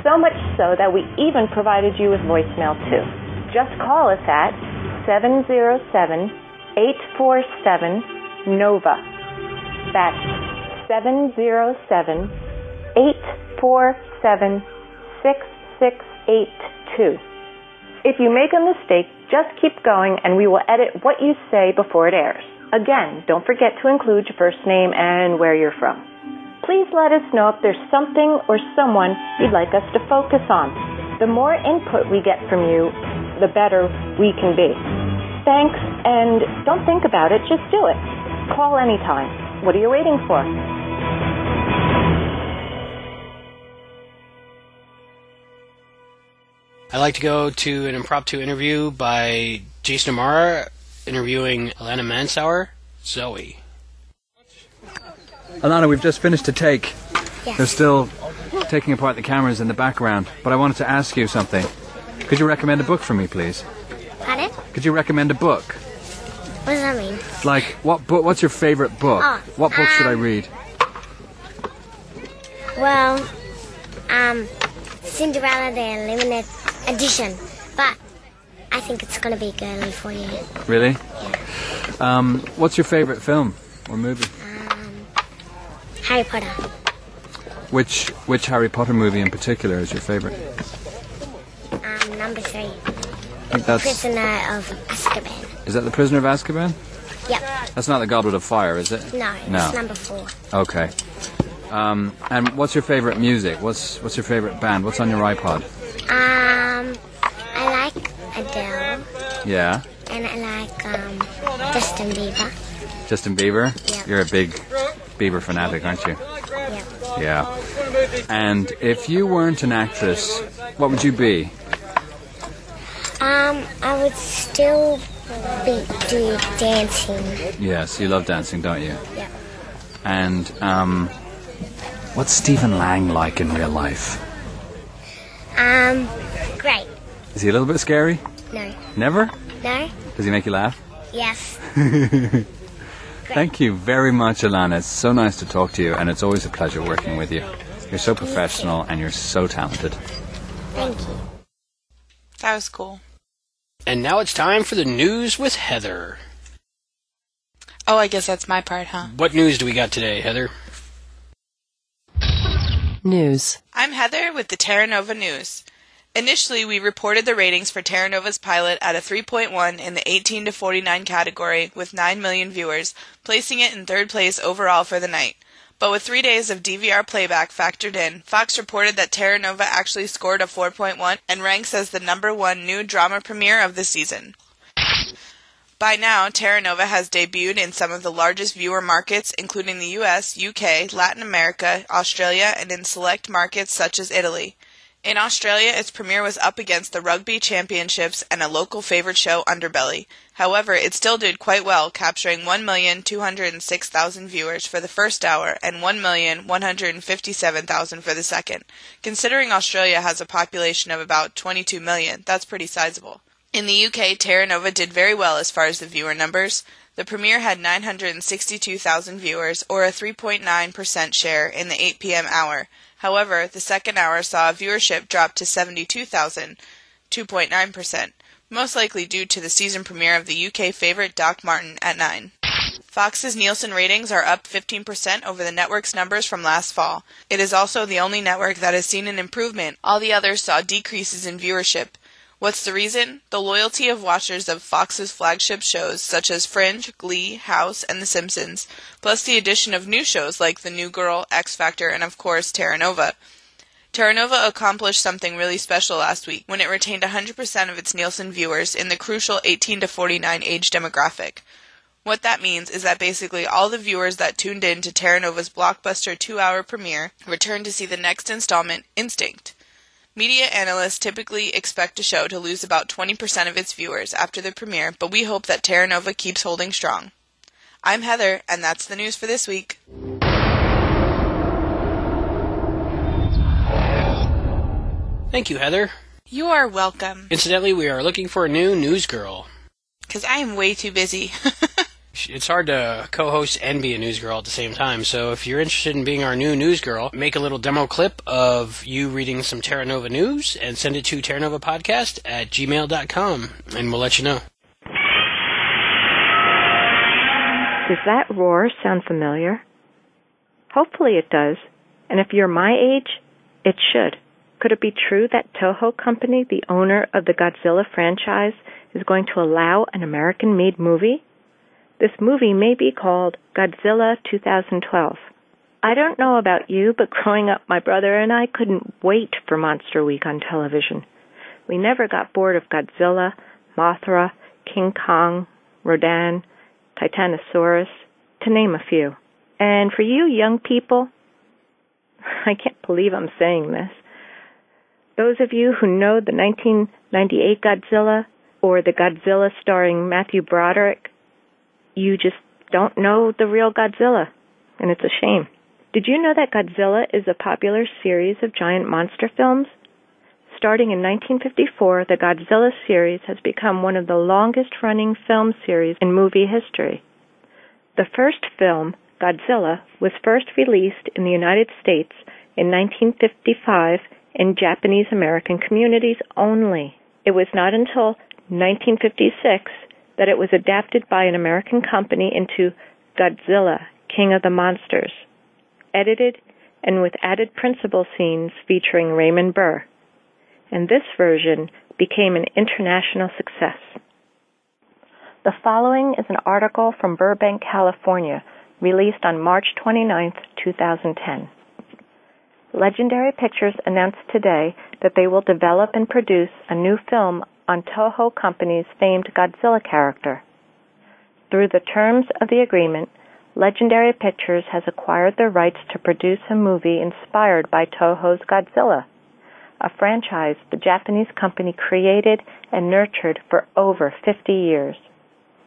Speaker 5: So much so that we even provided you with voicemail too. Just call us at 707-847-NOVA. That's 707-847-6682. If you make a mistake, just keep going and we will edit what you say before it airs. Again, don't forget to include your first name and where you're from. Please let us know if there's something or someone you'd like us to focus on. The more input we get from you, the better we can be. Thanks, and don't think about it, just do it. Call anytime. What are you waiting for?
Speaker 1: I'd like to go to an impromptu interview by Jason Amara interviewing Alana Mansauer, Zoe.
Speaker 8: Alana, we've just finished a take.
Speaker 9: Yes.
Speaker 8: They're still taking apart the cameras in the background, but I wanted to ask you something. Could you recommend a book for me, please?
Speaker 9: Pardon?
Speaker 8: Could you recommend a book?
Speaker 9: What does that mean?
Speaker 8: Like, what's your favorite book?
Speaker 9: Oh,
Speaker 8: what book should I read?
Speaker 9: Well, Cinderella the Limited Edition, but I think it's going to be girly for you.
Speaker 8: Really?
Speaker 9: Yeah.
Speaker 8: What's your favorite film or movie?
Speaker 9: Harry Potter.
Speaker 8: Which Harry Potter movie in particular is your favorite?
Speaker 9: Number 3.
Speaker 8: I think that's...
Speaker 9: Prisoner of Azkaban.
Speaker 8: Is that The Prisoner of Azkaban?
Speaker 9: Yep.
Speaker 8: That's not The Goblet of Fire, is it?
Speaker 9: No, it's number 4.
Speaker 8: Okay. And what's your favorite music? What's your favorite band? What's on your iPod?
Speaker 9: I like Adele.
Speaker 8: Yeah.
Speaker 9: And I like Justin Bieber.
Speaker 8: Justin Bieber?
Speaker 9: Yep.
Speaker 8: You're a big Bieber fanatic, aren't you?
Speaker 9: Yep.
Speaker 8: Yeah. And if you weren't an actress, what would you be?
Speaker 9: I would still do dancing.
Speaker 8: Yes, you love dancing, don't you?
Speaker 9: Yep.
Speaker 8: And what's Stephen Lang like in real life?
Speaker 9: Great.
Speaker 8: Is he a little bit scary?
Speaker 9: No.
Speaker 8: Never?
Speaker 9: No?
Speaker 8: Does he make you laugh?
Speaker 9: Yes.
Speaker 8: Thank you very much, Alana. It's so nice to talk to you, and it's always a pleasure working with you. You're so professional, and you're so talented.
Speaker 9: Thank you.
Speaker 3: That was cool.
Speaker 1: And now it's time for the news with Heather.
Speaker 3: Oh, I guess that's my part, huh?
Speaker 1: What news do we got today, Heather?
Speaker 10: News.
Speaker 3: I'm Heather with the Terra Nova News. Initially, we reported the ratings for Terra Nova's pilot at a 3.1 in the 18 to 49 category with 9 million viewers, placing it in third place overall for the night. But with 3 days of DVR playback factored in, Fox reported that Terra Nova actually scored a 4.1 and ranks as the #1 new drama premiere of the season.
Speaker 4: By now, Terra Nova has debuted in some of the largest viewer markets, including the US, UK, Latin America, Australia, and in select markets such as Italy. In Australia, its premiere was up against the Rugby Championships and a local favorite show, Underbelly. However, it still did quite well, capturing 1,206,000 viewers for the first hour and 1,157,000 for the second. Considering Australia has a population of about 22 million, that's pretty sizable. In the UK, Terra Nova did very well as far as the viewer numbers. The premiere had 962,000 viewers, or a 3.9% share in the 8 p.m. hour. However, the second hour saw a viewership drop to 72,000, 2.9%, most likely due to the season premiere of the UK favorite Doc Martin at 9. Fox's Nielsen ratings are up 15% over the network's numbers from last fall. It is also the only network that has seen an improvement. All the others saw decreases in viewership. What's the reason? The loyalty of watchers of Fox's flagship shows such as Fringe, Glee, House, and The Simpsons, plus the addition of new shows like The New Girl, X Factor, and of course Terra Nova. Terra Nova accomplished something really special last week when it retained 100% of its Nielsen viewers in the crucial 18 to 49 age demographic. What that means is that basically all the viewers that tuned in to Terra Nova's blockbuster 2-hour premiere returned to see the next installment, Instinct. Media analysts typically expect a show to lose about 20% of its viewers after the premiere, but we hope that Terra Nova keeps holding strong. I'm Heather, and that's the news for this week.
Speaker 1: Thank you, Heather.
Speaker 4: You are welcome.
Speaker 1: Incidentally, we are looking for a new news girl.
Speaker 4: Because I am way too busy.
Speaker 1: It's hard to co-host and be a news girl at the same time, so if you're interested in being our new news girl, make a little demo clip of you reading some Terra Nova news and send it to Terra Nova Podcast at gmail.com, and we'll let you know.
Speaker 5: Does that roar sound familiar? Hopefully it does, and if you're my age, it should. Could it be true that Toho Company, the owner of the Godzilla franchise, is going to allow an American-made movie? This movie may be called Godzilla 2012. I don't know about you, but growing up, my brother and I couldn't wait for Monster Week on television. We never got bored of Godzilla, Mothra, King Kong, Rodan, Titanosaurus, to name a few. And for you young people, I can't believe I'm saying this, those of you who know the 1998 Godzilla or the Godzilla starring Matthew Broderick, you just don't know the real Godzilla, and it's a shame. Did you know that Godzilla is a popular series of giant monster films? Starting in 1954, the Godzilla series has become one of the longest-running film series in movie history. The first film, Godzilla, was first released in the United States in 1955 in Japanese-American communities only. It was not until 1956 that it was adapted by an American company into Godzilla, King of the Monsters, edited and with added principal scenes featuring Raymond Burr. And this version became an international success. The following is an article from Burbank, California, released on March 29, 2010. Legendary Pictures announced today that they will develop and produce a new film on Toho Company's famed Godzilla character. Through the terms of the agreement, Legendary Pictures has acquired the rights to produce a movie inspired by Toho's Godzilla, a franchise the Japanese company created and nurtured for over 50 years.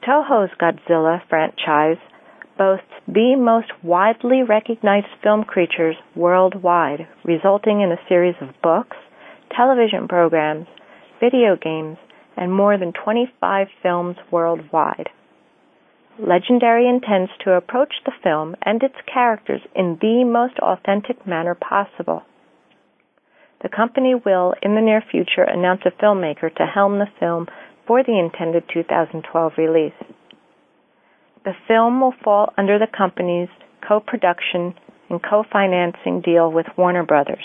Speaker 5: Toho's Godzilla franchise boasts the most widely recognized film creatures worldwide, resulting in a series of books, television programs, video games, and more than 25 films worldwide. Legendary intends to approach the film and its characters in the most authentic manner possible. The company will, in the near future, announce a filmmaker to helm the film for the intended 2012 release. The film will fall under the company's co-production and co-financing deal with Warner Brothers.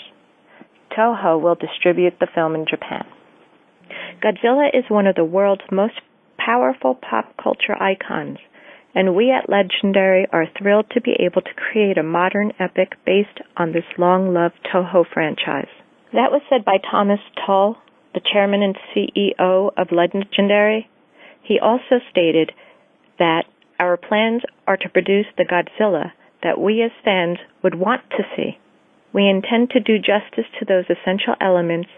Speaker 5: Toho will distribute the film in Japan. Godzilla is one of the world's most powerful pop culture icons, and we at Legendary are thrilled to be able to create a modern epic based on this long-loved Toho franchise. That was said by Thomas Tull, the chairman and CEO of Legendary. He also stated that our plans are to produce the Godzilla that we as fans would want to see. We intend to do justice to those essential elements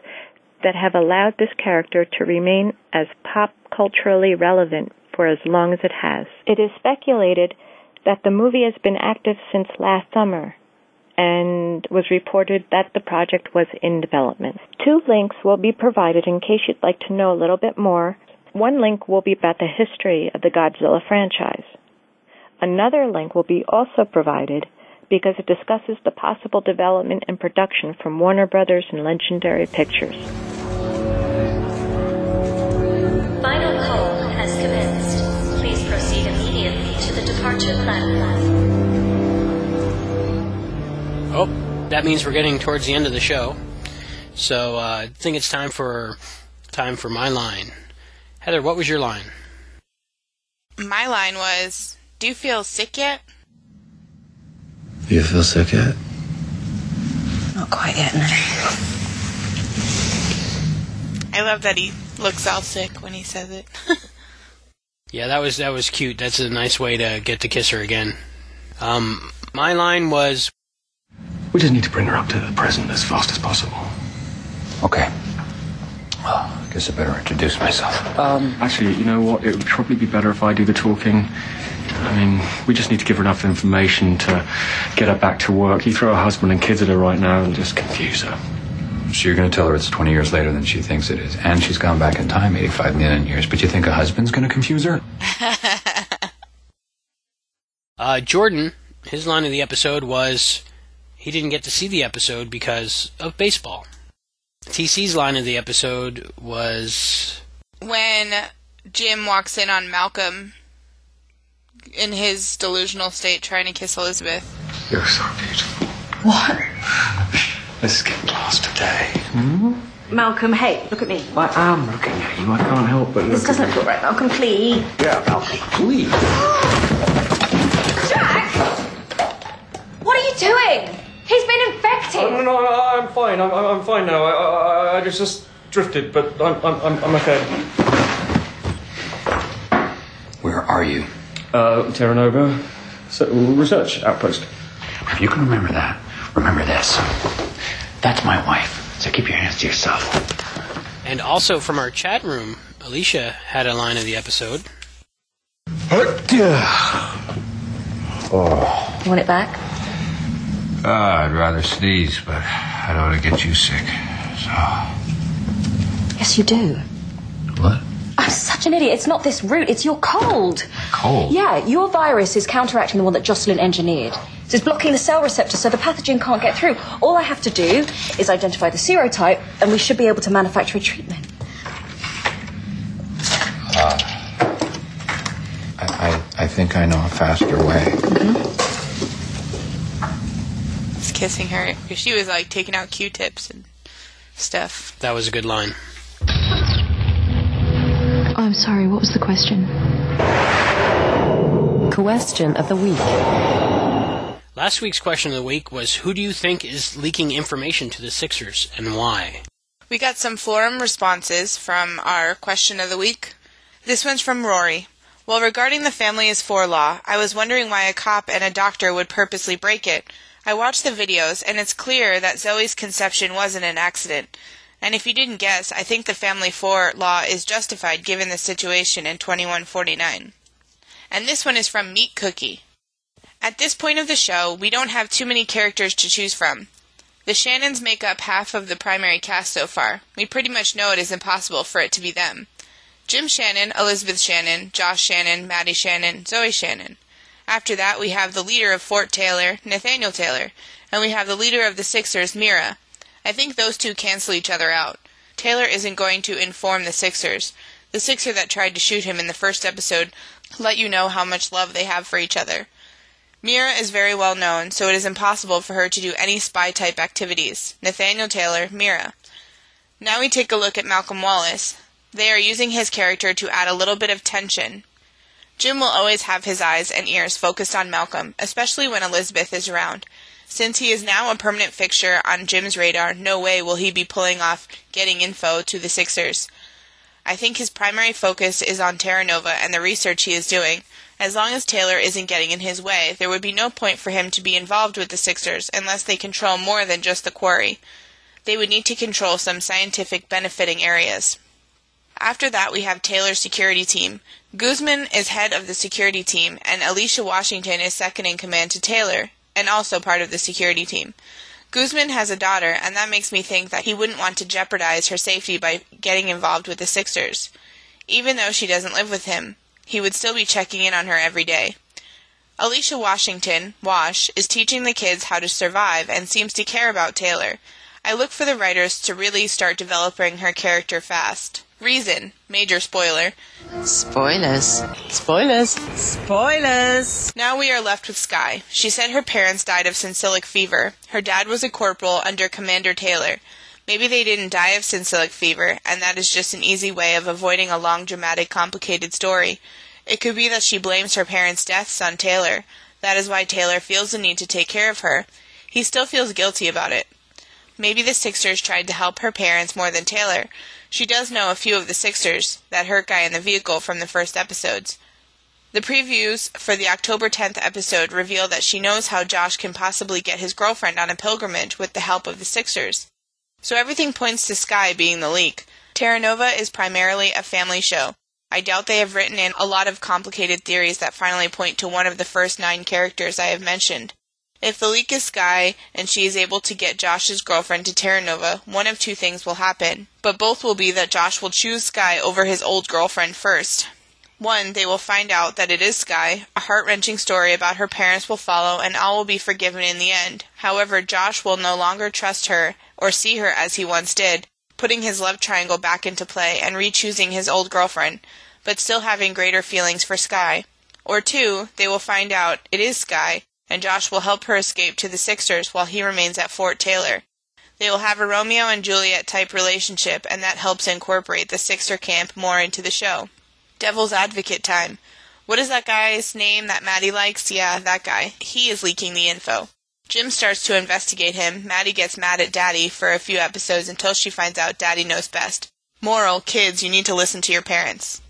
Speaker 5: that have allowed this character to remain as pop culturally relevant for as long as it has. It is speculated that the movie has been active since last summer and was reported that the project was in development. 2 links will be provided in case you'd like to know a little bit more. One link will be about the history of the Godzilla franchise. Another link will be also provided because it discusses the possible development and production from Warner Brothers and Legendary Pictures.
Speaker 10: Final call has commenced. Please proceed immediately to the departure platform.
Speaker 1: Oh, that means we're getting towards the end of the show. So I think it's time for my line. Heather, what was your line?
Speaker 3: My line was, do you feel sick yet?
Speaker 11: Do you feel sick yet?
Speaker 12: Not quite yet, no.
Speaker 3: I love that he looks all sick when he says it.
Speaker 1: Yeah, that was cute. That's a nice way to get to kiss her again. My line was,
Speaker 11: we just need to bring her up to the present as fast as possible.
Speaker 13: Okay. Well, I guess I better introduce myself.
Speaker 11: Actually, you know what? It would probably be better if I do the talking. I mean, we just need to give her enough information to get her back to work. You throw her husband and kids at her right now and just confuse her.
Speaker 13: So you're going to tell her it's 20 years later than she thinks it is, and she's gone back in time 85 million years, but you think a husband's going to confuse her?
Speaker 1: Jordan, his line of the episode was, he didn't get to see the episode because of baseball. TC's line of the episode was,
Speaker 3: when Jim walks in on Malcolm in his delusional state trying to kiss Elizabeth.
Speaker 11: You're so beautiful.
Speaker 12: What?
Speaker 11: Let's get lost today.
Speaker 12: Malcolm, hey, look at me.
Speaker 11: I am looking at you. I can't help but look.
Speaker 12: This doesn't feel right, Malcolm, please.
Speaker 11: Yeah, Malcolm, please.
Speaker 12: Jack! What are you doing? He's been infected.
Speaker 11: Oh, no, I'm fine. I'm fine now. I just drifted, but I'm okay.
Speaker 13: Where are you?
Speaker 11: Terra Nova research outpost.
Speaker 13: If you can remember that, remember this. That's my wife, so keep your hands to yourself.
Speaker 1: And also from our chat room, Alicia had a line of the episode.
Speaker 13: Oh.
Speaker 12: You want it back?
Speaker 13: I'd rather sneeze, but I don't want to get you sick, so...
Speaker 12: Yes, you do.
Speaker 13: What?
Speaker 12: I'm such an idiot. It's not this root, it's your cold.
Speaker 13: Cold?
Speaker 12: Yeah, your virus is counteracting the one that Jocelyn engineered. So it's blocking the cell receptor so the pathogen can't get through. All I have to do is identify the serotype, and we should be able to manufacture a treatment.
Speaker 13: I think I know a faster way.
Speaker 3: He's kissing her. She was like taking out Q-tips and stuff.
Speaker 1: That was a good line.
Speaker 14: I'm sorry, what was the question? Question of the week.
Speaker 1: Last week's question of the week was, who do you think is leaking information to the Sixers, and why?
Speaker 3: We got some forum responses from our question of the week. This one's from Rory. Well, regarding the Family is 4 law, I was wondering why a cop and a doctor would purposely break it. I watched the videos, and it's clear that Zoe's conception wasn't an accident. And if you didn't guess, I think the Family 4 law is justified given the situation in 2149. And this one is from Meat Cookie. At this point of the show, we don't have too many characters to choose from. The Shannons make up half of the primary cast so far. We pretty much know it is impossible for it to be them. Jim Shannon, Elizabeth Shannon, Josh Shannon, Maddie Shannon, Zoe Shannon. After that, we have the leader of Fort Taylor, Nathaniel Taylor, and we have the leader of the Sixers, Mira. I think those two cancel each other out. Taylor isn't going to inform the Sixers. The Sixer that tried to shoot him in the first episode let you know how much love they have for each other. Mira is very well known, so it is impossible for her to do any spy-type activities. Nathaniel Taylor, Mira. Now we take a look at Malcolm Wallace. They are using his character to add a little bit of tension. Jim will always have his eyes and ears focused on Malcolm, especially when Elizabeth is around. Since he is now a permanent fixture on Jim's radar, no way will he be pulling off getting info to the Sixers. I think his primary focus is on Terra Nova and the research he is doing. As long as Taylor isn't getting in his way, there would be no point for him to be involved with the Sixers unless they control more than just the quarry. They would need to control some scientific benefiting areas. After that, we have Taylor's security team. Guzman is head of the security team, and Alicia Washington is second in command to Taylor, and also part of the security team. Guzman has a daughter, and that makes me think that he wouldn't want to jeopardize her safety by getting involved with the Sixers. Even though she doesn't live with him, he would still be checking in on her every day. Alicia Washington, Wash, is teaching the kids how to survive and seems to care about Taylor. I look for the writers to really start developing her character fast. Reason, major spoiler.
Speaker 15: Spoilers. Spoilers. Spoilers.
Speaker 3: Now we are left with Skye. She said her parents died of syncylic fever. Her dad was a corporal under Commander Taylor. Maybe they didn't die of syncylic fever, and that is just an easy way of avoiding a long, dramatic, complicated story. It could be that she blames her parents' deaths on Taylor. That is why Taylor feels the need to take care of her. He still feels guilty about it. Maybe the Sixers tried to help her parents more than Taylor. She does know a few of the Sixers, that hurt guy in the vehicle from the first episodes. The previews for the October 10th episode reveal that she knows how Josh can possibly get his girlfriend on a pilgrimage with the help of the Sixers. So everything points to Skye being the leak. Terra Nova is primarily a family show. I doubt they have written in a lot of complicated theories that finally point to one of the first 9 characters I have mentioned. If the leak is Skye, and she is able to get Josh's girlfriend to Terra Nova, one of 2 things will happen. But both will be that Josh will choose Skye over his old girlfriend first. 1, they will find out that it is Skye, a heart-wrenching story about her parents will follow, and all will be forgiven in the end. However, Josh will no longer trust her, or see her as he once did, putting his love triangle back into play and re-choosing his old girlfriend, but still having greater feelings for Skye. Or 2, they will find out it is Skye, and Josh will help her escape to the Sixers while he remains at Fort Taylor. They will have a Romeo and Juliet type relationship, and that helps incorporate the Sixer camp more into the show. Devil's advocate time. What is that guy's name that Maddie likes? Yeah, that guy. He is leaking the info. Jim starts to investigate him. Maddie gets mad at Daddy for a few episodes until she finds out Daddy knows best. Moral, kids, you need to listen to your parents.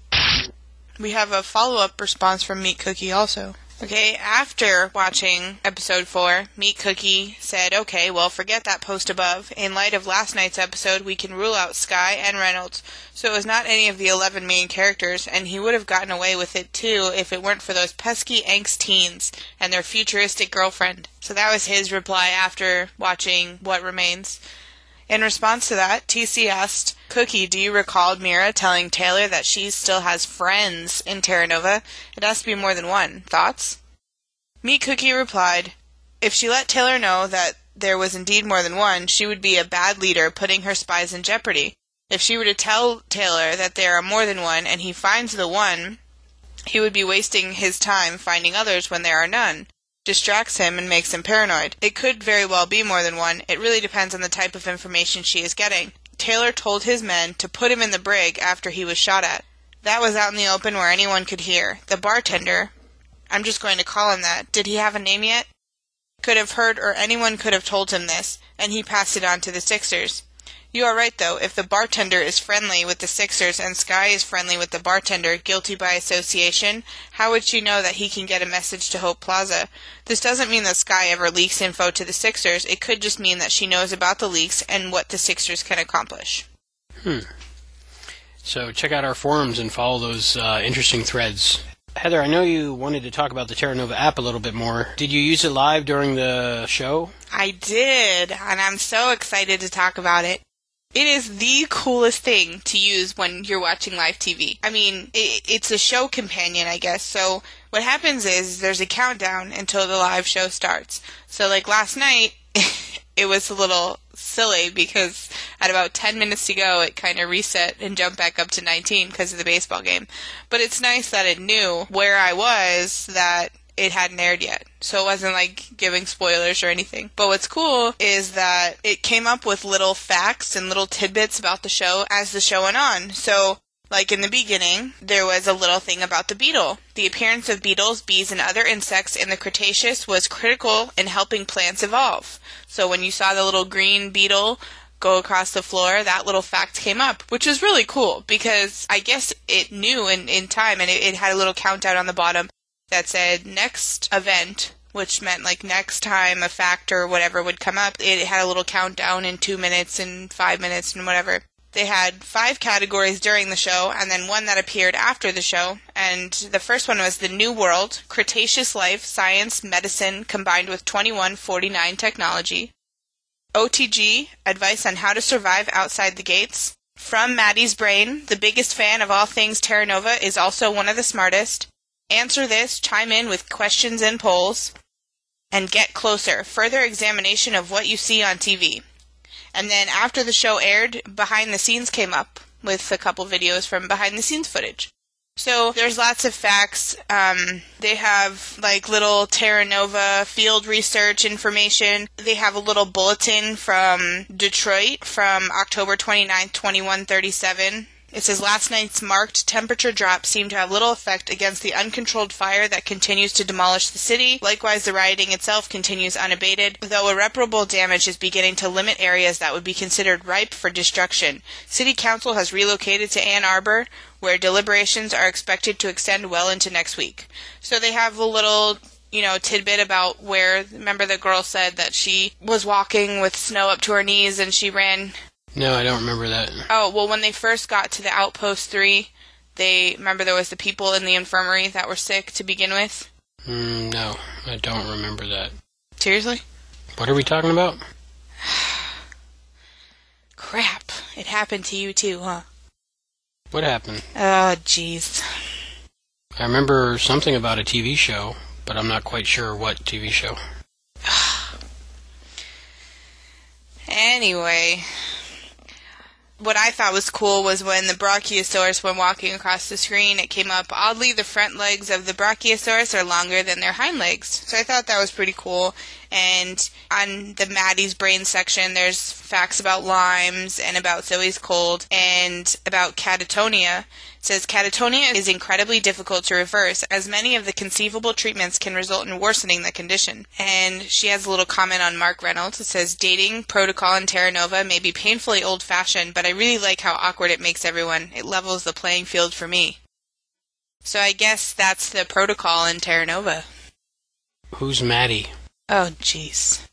Speaker 3: We have a follow-up response from Meat Cookie also. Okay, after watching episode 4, Meat Cookie said, okay, well, forget that post above. In light of last night's episode, we can rule out Skye and Reynolds. So it was not any of the 11 main characters, and he would have gotten away with it too if it weren't for those pesky angst teens and their futuristic girlfriend. So that was his reply after watching What Remains. In response to that, TC asked, Cookie, do you recall Mira telling Taylor that she still has friends in Terra Nova? It has to be more than 1. Thoughts? Meat Cookie replied, if she let Taylor know that there was indeed more than 1, she would be a bad leader putting her spies in jeopardy. If she were to tell Taylor that there are more than 1 and he finds the 1, he would be wasting his time finding others when there are none. Distracts him and makes him paranoid. It could very well be more than 1. It really depends on the type of information she is getting. Taylor told his men to put him in the brig after he was shot at. That was out in the open where anyone could hear. The bartender, I'm just going to call him that, did he have a name yet? Could have heard, or anyone could have told him this, and he passed it on to the Sixers. You are right, though. If the bartender is friendly with the Sixers and Skye is friendly with the bartender, guilty by association, how would she know that he can get a message to Hope Plaza? This doesn't mean that Skye ever leaks info to the Sixers. It could just mean that she knows about the leaks and what the Sixers can accomplish.
Speaker 1: So check out our forums and follow those interesting threads. Heather, I know you wanted to talk about the Terra Nova app a little bit more. Did you use it live during the show?
Speaker 3: I did, and I'm so excited to talk about it. It is the coolest thing to use when you're watching live TV. I mean, it's a show companion, I guess. So what happens is there's a countdown until the live show starts. So like last night, it was a little silly because at about 10 minutes to go, it kind of reset and jumped back up to 19 because of the baseball game. But it's nice that it knew where I was, that it hadn't aired yet. So it wasn't like giving spoilers or anything. But what's cool is that it came up with little facts and little tidbits about the show as the show went on. So like in the beginning, there was a little thing about the beetle. The appearance of beetles, bees, and other insects in the Cretaceous was critical in helping plants evolve. So when you saw the little green beetle go across the floor, that little fact came up, which is really cool because I guess it knew in time, and it had a little countdown on the bottom that said next event, which meant like next time a fact or whatever would come up. It had a little countdown in 2 minutes and 5 minutes and whatever. They had 5 categories during the show, and then one that appeared after the show. And the first one was the New World, Cretaceous Life, Science, Medicine, combined with 2149 Technology. OTG, Advice on How to Survive Outside the Gates. From Maddie's Brain, the biggest fan of all things Terra Nova is also one of the smartest. Answer this, chime in with questions and polls. And Get Closer, further examination of what you see on TV. And then after the show aired, behind the scenes came up with a couple videos from behind the scenes footage. So there's lots of facts. They have like little Terra Nova field research information. They have a little bulletin from Detroit from October 29th, 2137. It says, last night's marked temperature drop seemed to have little effect against the uncontrolled fire that continues to demolish the city. Likewise, the rioting itself continues unabated, though irreparable damage is beginning to limit areas that would be considered ripe for destruction. City Council has relocated to Ann Arbor, where deliberations are expected to extend well into next week. So they have a little, tidbit about where, remember the girl said that she was walking with snow up to her knees and she ran...
Speaker 1: No, I don't remember that.
Speaker 3: Oh, well, when they first got to the Outpost 3, remember there was the people in the infirmary that were sick to begin with?
Speaker 1: No, I don't remember that.
Speaker 3: Seriously?
Speaker 1: What are we talking about?
Speaker 3: Crap. It happened to you too, huh?
Speaker 1: What happened?
Speaker 3: Oh, jeez.
Speaker 1: I remember something about a TV show, but I'm not quite sure what TV show.
Speaker 3: Anyway... What I thought was cool was when the Brachiosaurus went walking across the screen, it came up, oddly, the front legs of the Brachiosaurus are longer than their hind legs. So I thought that was pretty cool. And on the Maddie's Brain section, there's facts about limes and about Zoe's cold and about catatonia. It says, catatonia is incredibly difficult to reverse, as many of the conceivable treatments can result in worsening the condition. And she has a little comment on Mark Reynolds. It says, dating protocol in Terra Nova may be painfully old-fashioned, but I really like how awkward it makes everyone. It levels the playing field for me. So I guess that's the protocol in Terra Nova.
Speaker 1: Who's Maddie?
Speaker 3: Oh, jeez.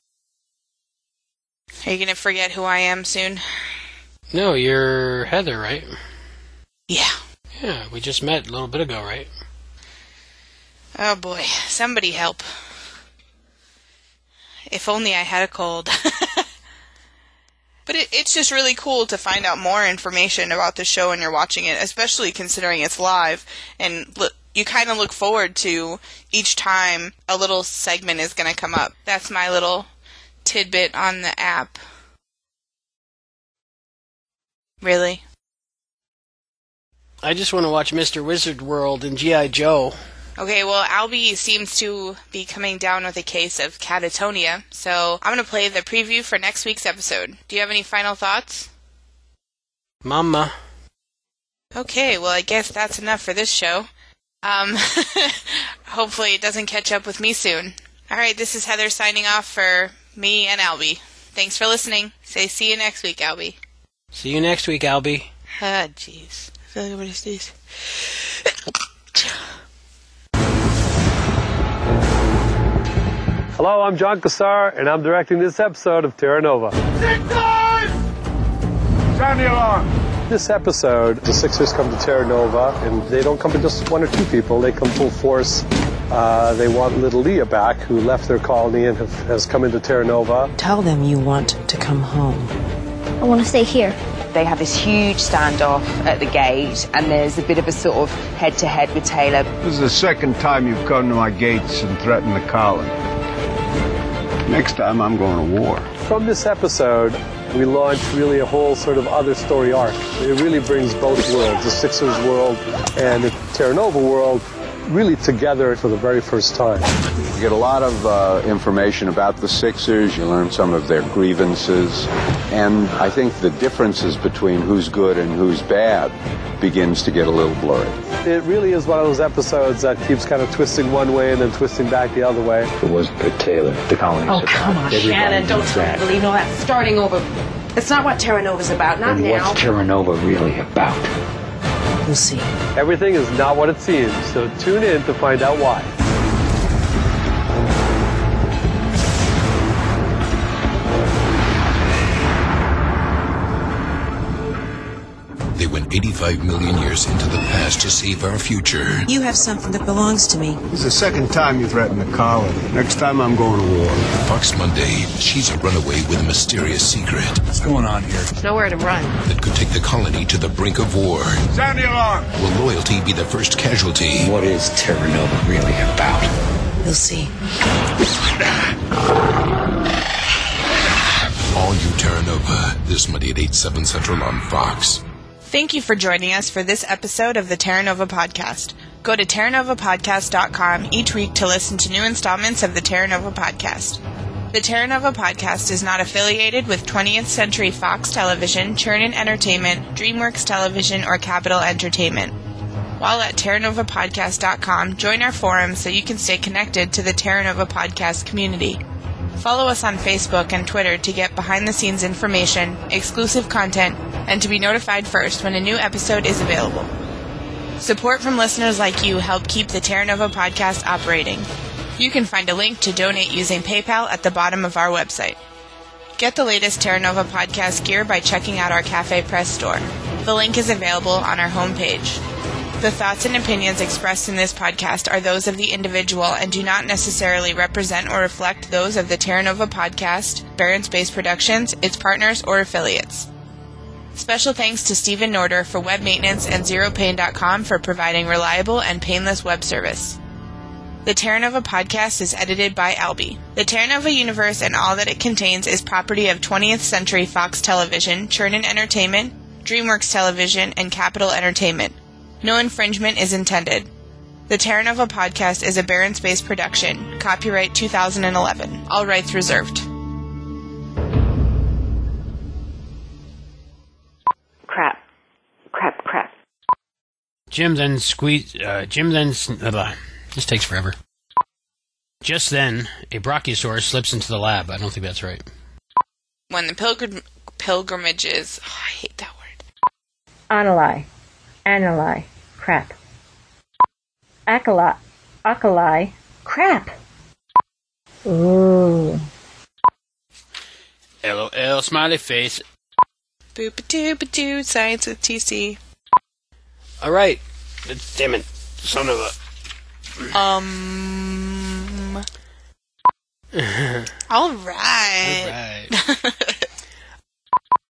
Speaker 3: Are you going to forget who I am soon?
Speaker 1: No, you're Heather, right?
Speaker 3: Yeah.
Speaker 1: Yeah, we just met a little bit ago, right?
Speaker 3: Oh boy, somebody help. If only I had a cold. But it's just really cool to find out more information about the show when you're watching it, especially considering it's live. And you kind of look forward to each time a little segment is going to come up. That's my little tidbit on the app. Really?
Speaker 1: I just want to watch Mr. Wizard World and G.I. Joe.
Speaker 3: Okay, well, Albie seems to be coming down with a case of catatonia, so I'm going to play the preview for next week's episode. Do you have any final thoughts?
Speaker 1: Mama.
Speaker 3: Okay, well, I guess that's enough for this show. Hopefully it doesn't catch up with me soon. Alright, this is Heather signing off for me and Albie. Thanks for listening. Say see you next week, Albie.
Speaker 1: See you next week, Albie.
Speaker 3: Ah, jeez. I feel like what is this?
Speaker 16: Hello, I'm John Cassar, and I'm directing this episode of Terra Nova.
Speaker 6: Six time! Sound the alarm.
Speaker 16: This episode, the Sixers come to Terra Nova, and they don't come to just one or two people. They come full force. They want little Leah back, who left their colony and has come into Terra Nova.
Speaker 14: Tell them you want to come home.
Speaker 9: I want to stay here.
Speaker 15: They have this huge standoff at the gate, and there's a bit of a sort of head-to-head with Taylor.
Speaker 2: This is the second time you've come to my gates and threatened the colony. Next time, I'm going to war.
Speaker 16: From this episode, we launch really a whole sort of other story arc. It really brings both worlds, the Sixers world and the Terra Nova world, really together for the very first time.
Speaker 2: You get a lot of information about the Sixers. You learn some of their grievances. And I think the differences between who's good and who's bad begins to get a little blurry.
Speaker 16: It really is one of those episodes that keeps kind of twisting one way and then twisting back the other way.
Speaker 13: It wasn't good, Taylor. The colony.
Speaker 12: Oh, come on, Shannon. Don't try to believe all that. Starting over.
Speaker 17: That's not what Terra Nova's about, not
Speaker 13: And
Speaker 17: now.
Speaker 13: what's Terra Nova really about?
Speaker 14: We'll see.
Speaker 16: Everything is not what it seems, so tune in to find out why.
Speaker 18: They went 85 million years into the past to save our future.
Speaker 14: You have something that belongs to me.
Speaker 2: This is the second time you threatened the colony. Next time I'm going to war.
Speaker 18: Fox Monday, she's a runaway with a mysterious secret.
Speaker 13: What's going on here?
Speaker 17: There's nowhere to run.
Speaker 18: That could take the colony to the brink of war.
Speaker 2: Sound the alarm!
Speaker 18: Will loyalty be the first casualty?
Speaker 13: What is Terra Nova really about?
Speaker 14: You'll see.
Speaker 18: All you Terra Nova, this Monday at 8, 7 Central on Fox.
Speaker 4: Thank you for joining us for this episode of the Terra Nova Podcast. Go to terranovapodcast.com each week to listen to new installments of the Terra Nova Podcast. The Terra Nova Podcast is not affiliated with 20th Century Fox Television, Churnin Entertainment, DreamWorks Television, or Capitol Entertainment. While at terranovapodcast.com, join our forum so you can stay connected to the Terra Nova Podcast community. Follow us on Facebook and Twitter to get behind-the-scenes information, exclusive content, and to be notified first when a new episode is available. Support from listeners like you help keep the Terra Nova Podcast operating. You can find a link to donate using PayPal at the bottom of our website. Get the latest Terra Nova Podcast gear by checking out our Cafe Press store. The link is available on our homepage. The thoughts and opinions expressed in this podcast are those of the individual and do not necessarily represent or reflect those of the Terra Nova Podcast, Barron Space Productions, its partners, or affiliates. Special thanks to Stephen Norder for web maintenance and ZeroPain.com for providing reliable and painless web service. The Terra Nova Podcast is edited by Albie. The Terra Nova universe and all that it contains is property of 20th Century Fox Television, Churnin Entertainment, DreamWorks Television, and Capitol Entertainment. No infringement is intended. The Terra Nova Podcast is a Barron Space production. Copyright 2011. All rights reserved.
Speaker 17: Crap.
Speaker 1: Jim then this takes forever. Just then, a brachiosaurus slips into the lab. I don't think that's right.
Speaker 4: When the pilgrimages... Oh, I hate that word.
Speaker 5: Analy, crap. Alkali, crap. Ooh.
Speaker 1: LOL, smiley face.
Speaker 4: Boop-a-doo-ba-doo, science with TC.
Speaker 1: Alright. Damn it. Son of a...
Speaker 4: All right.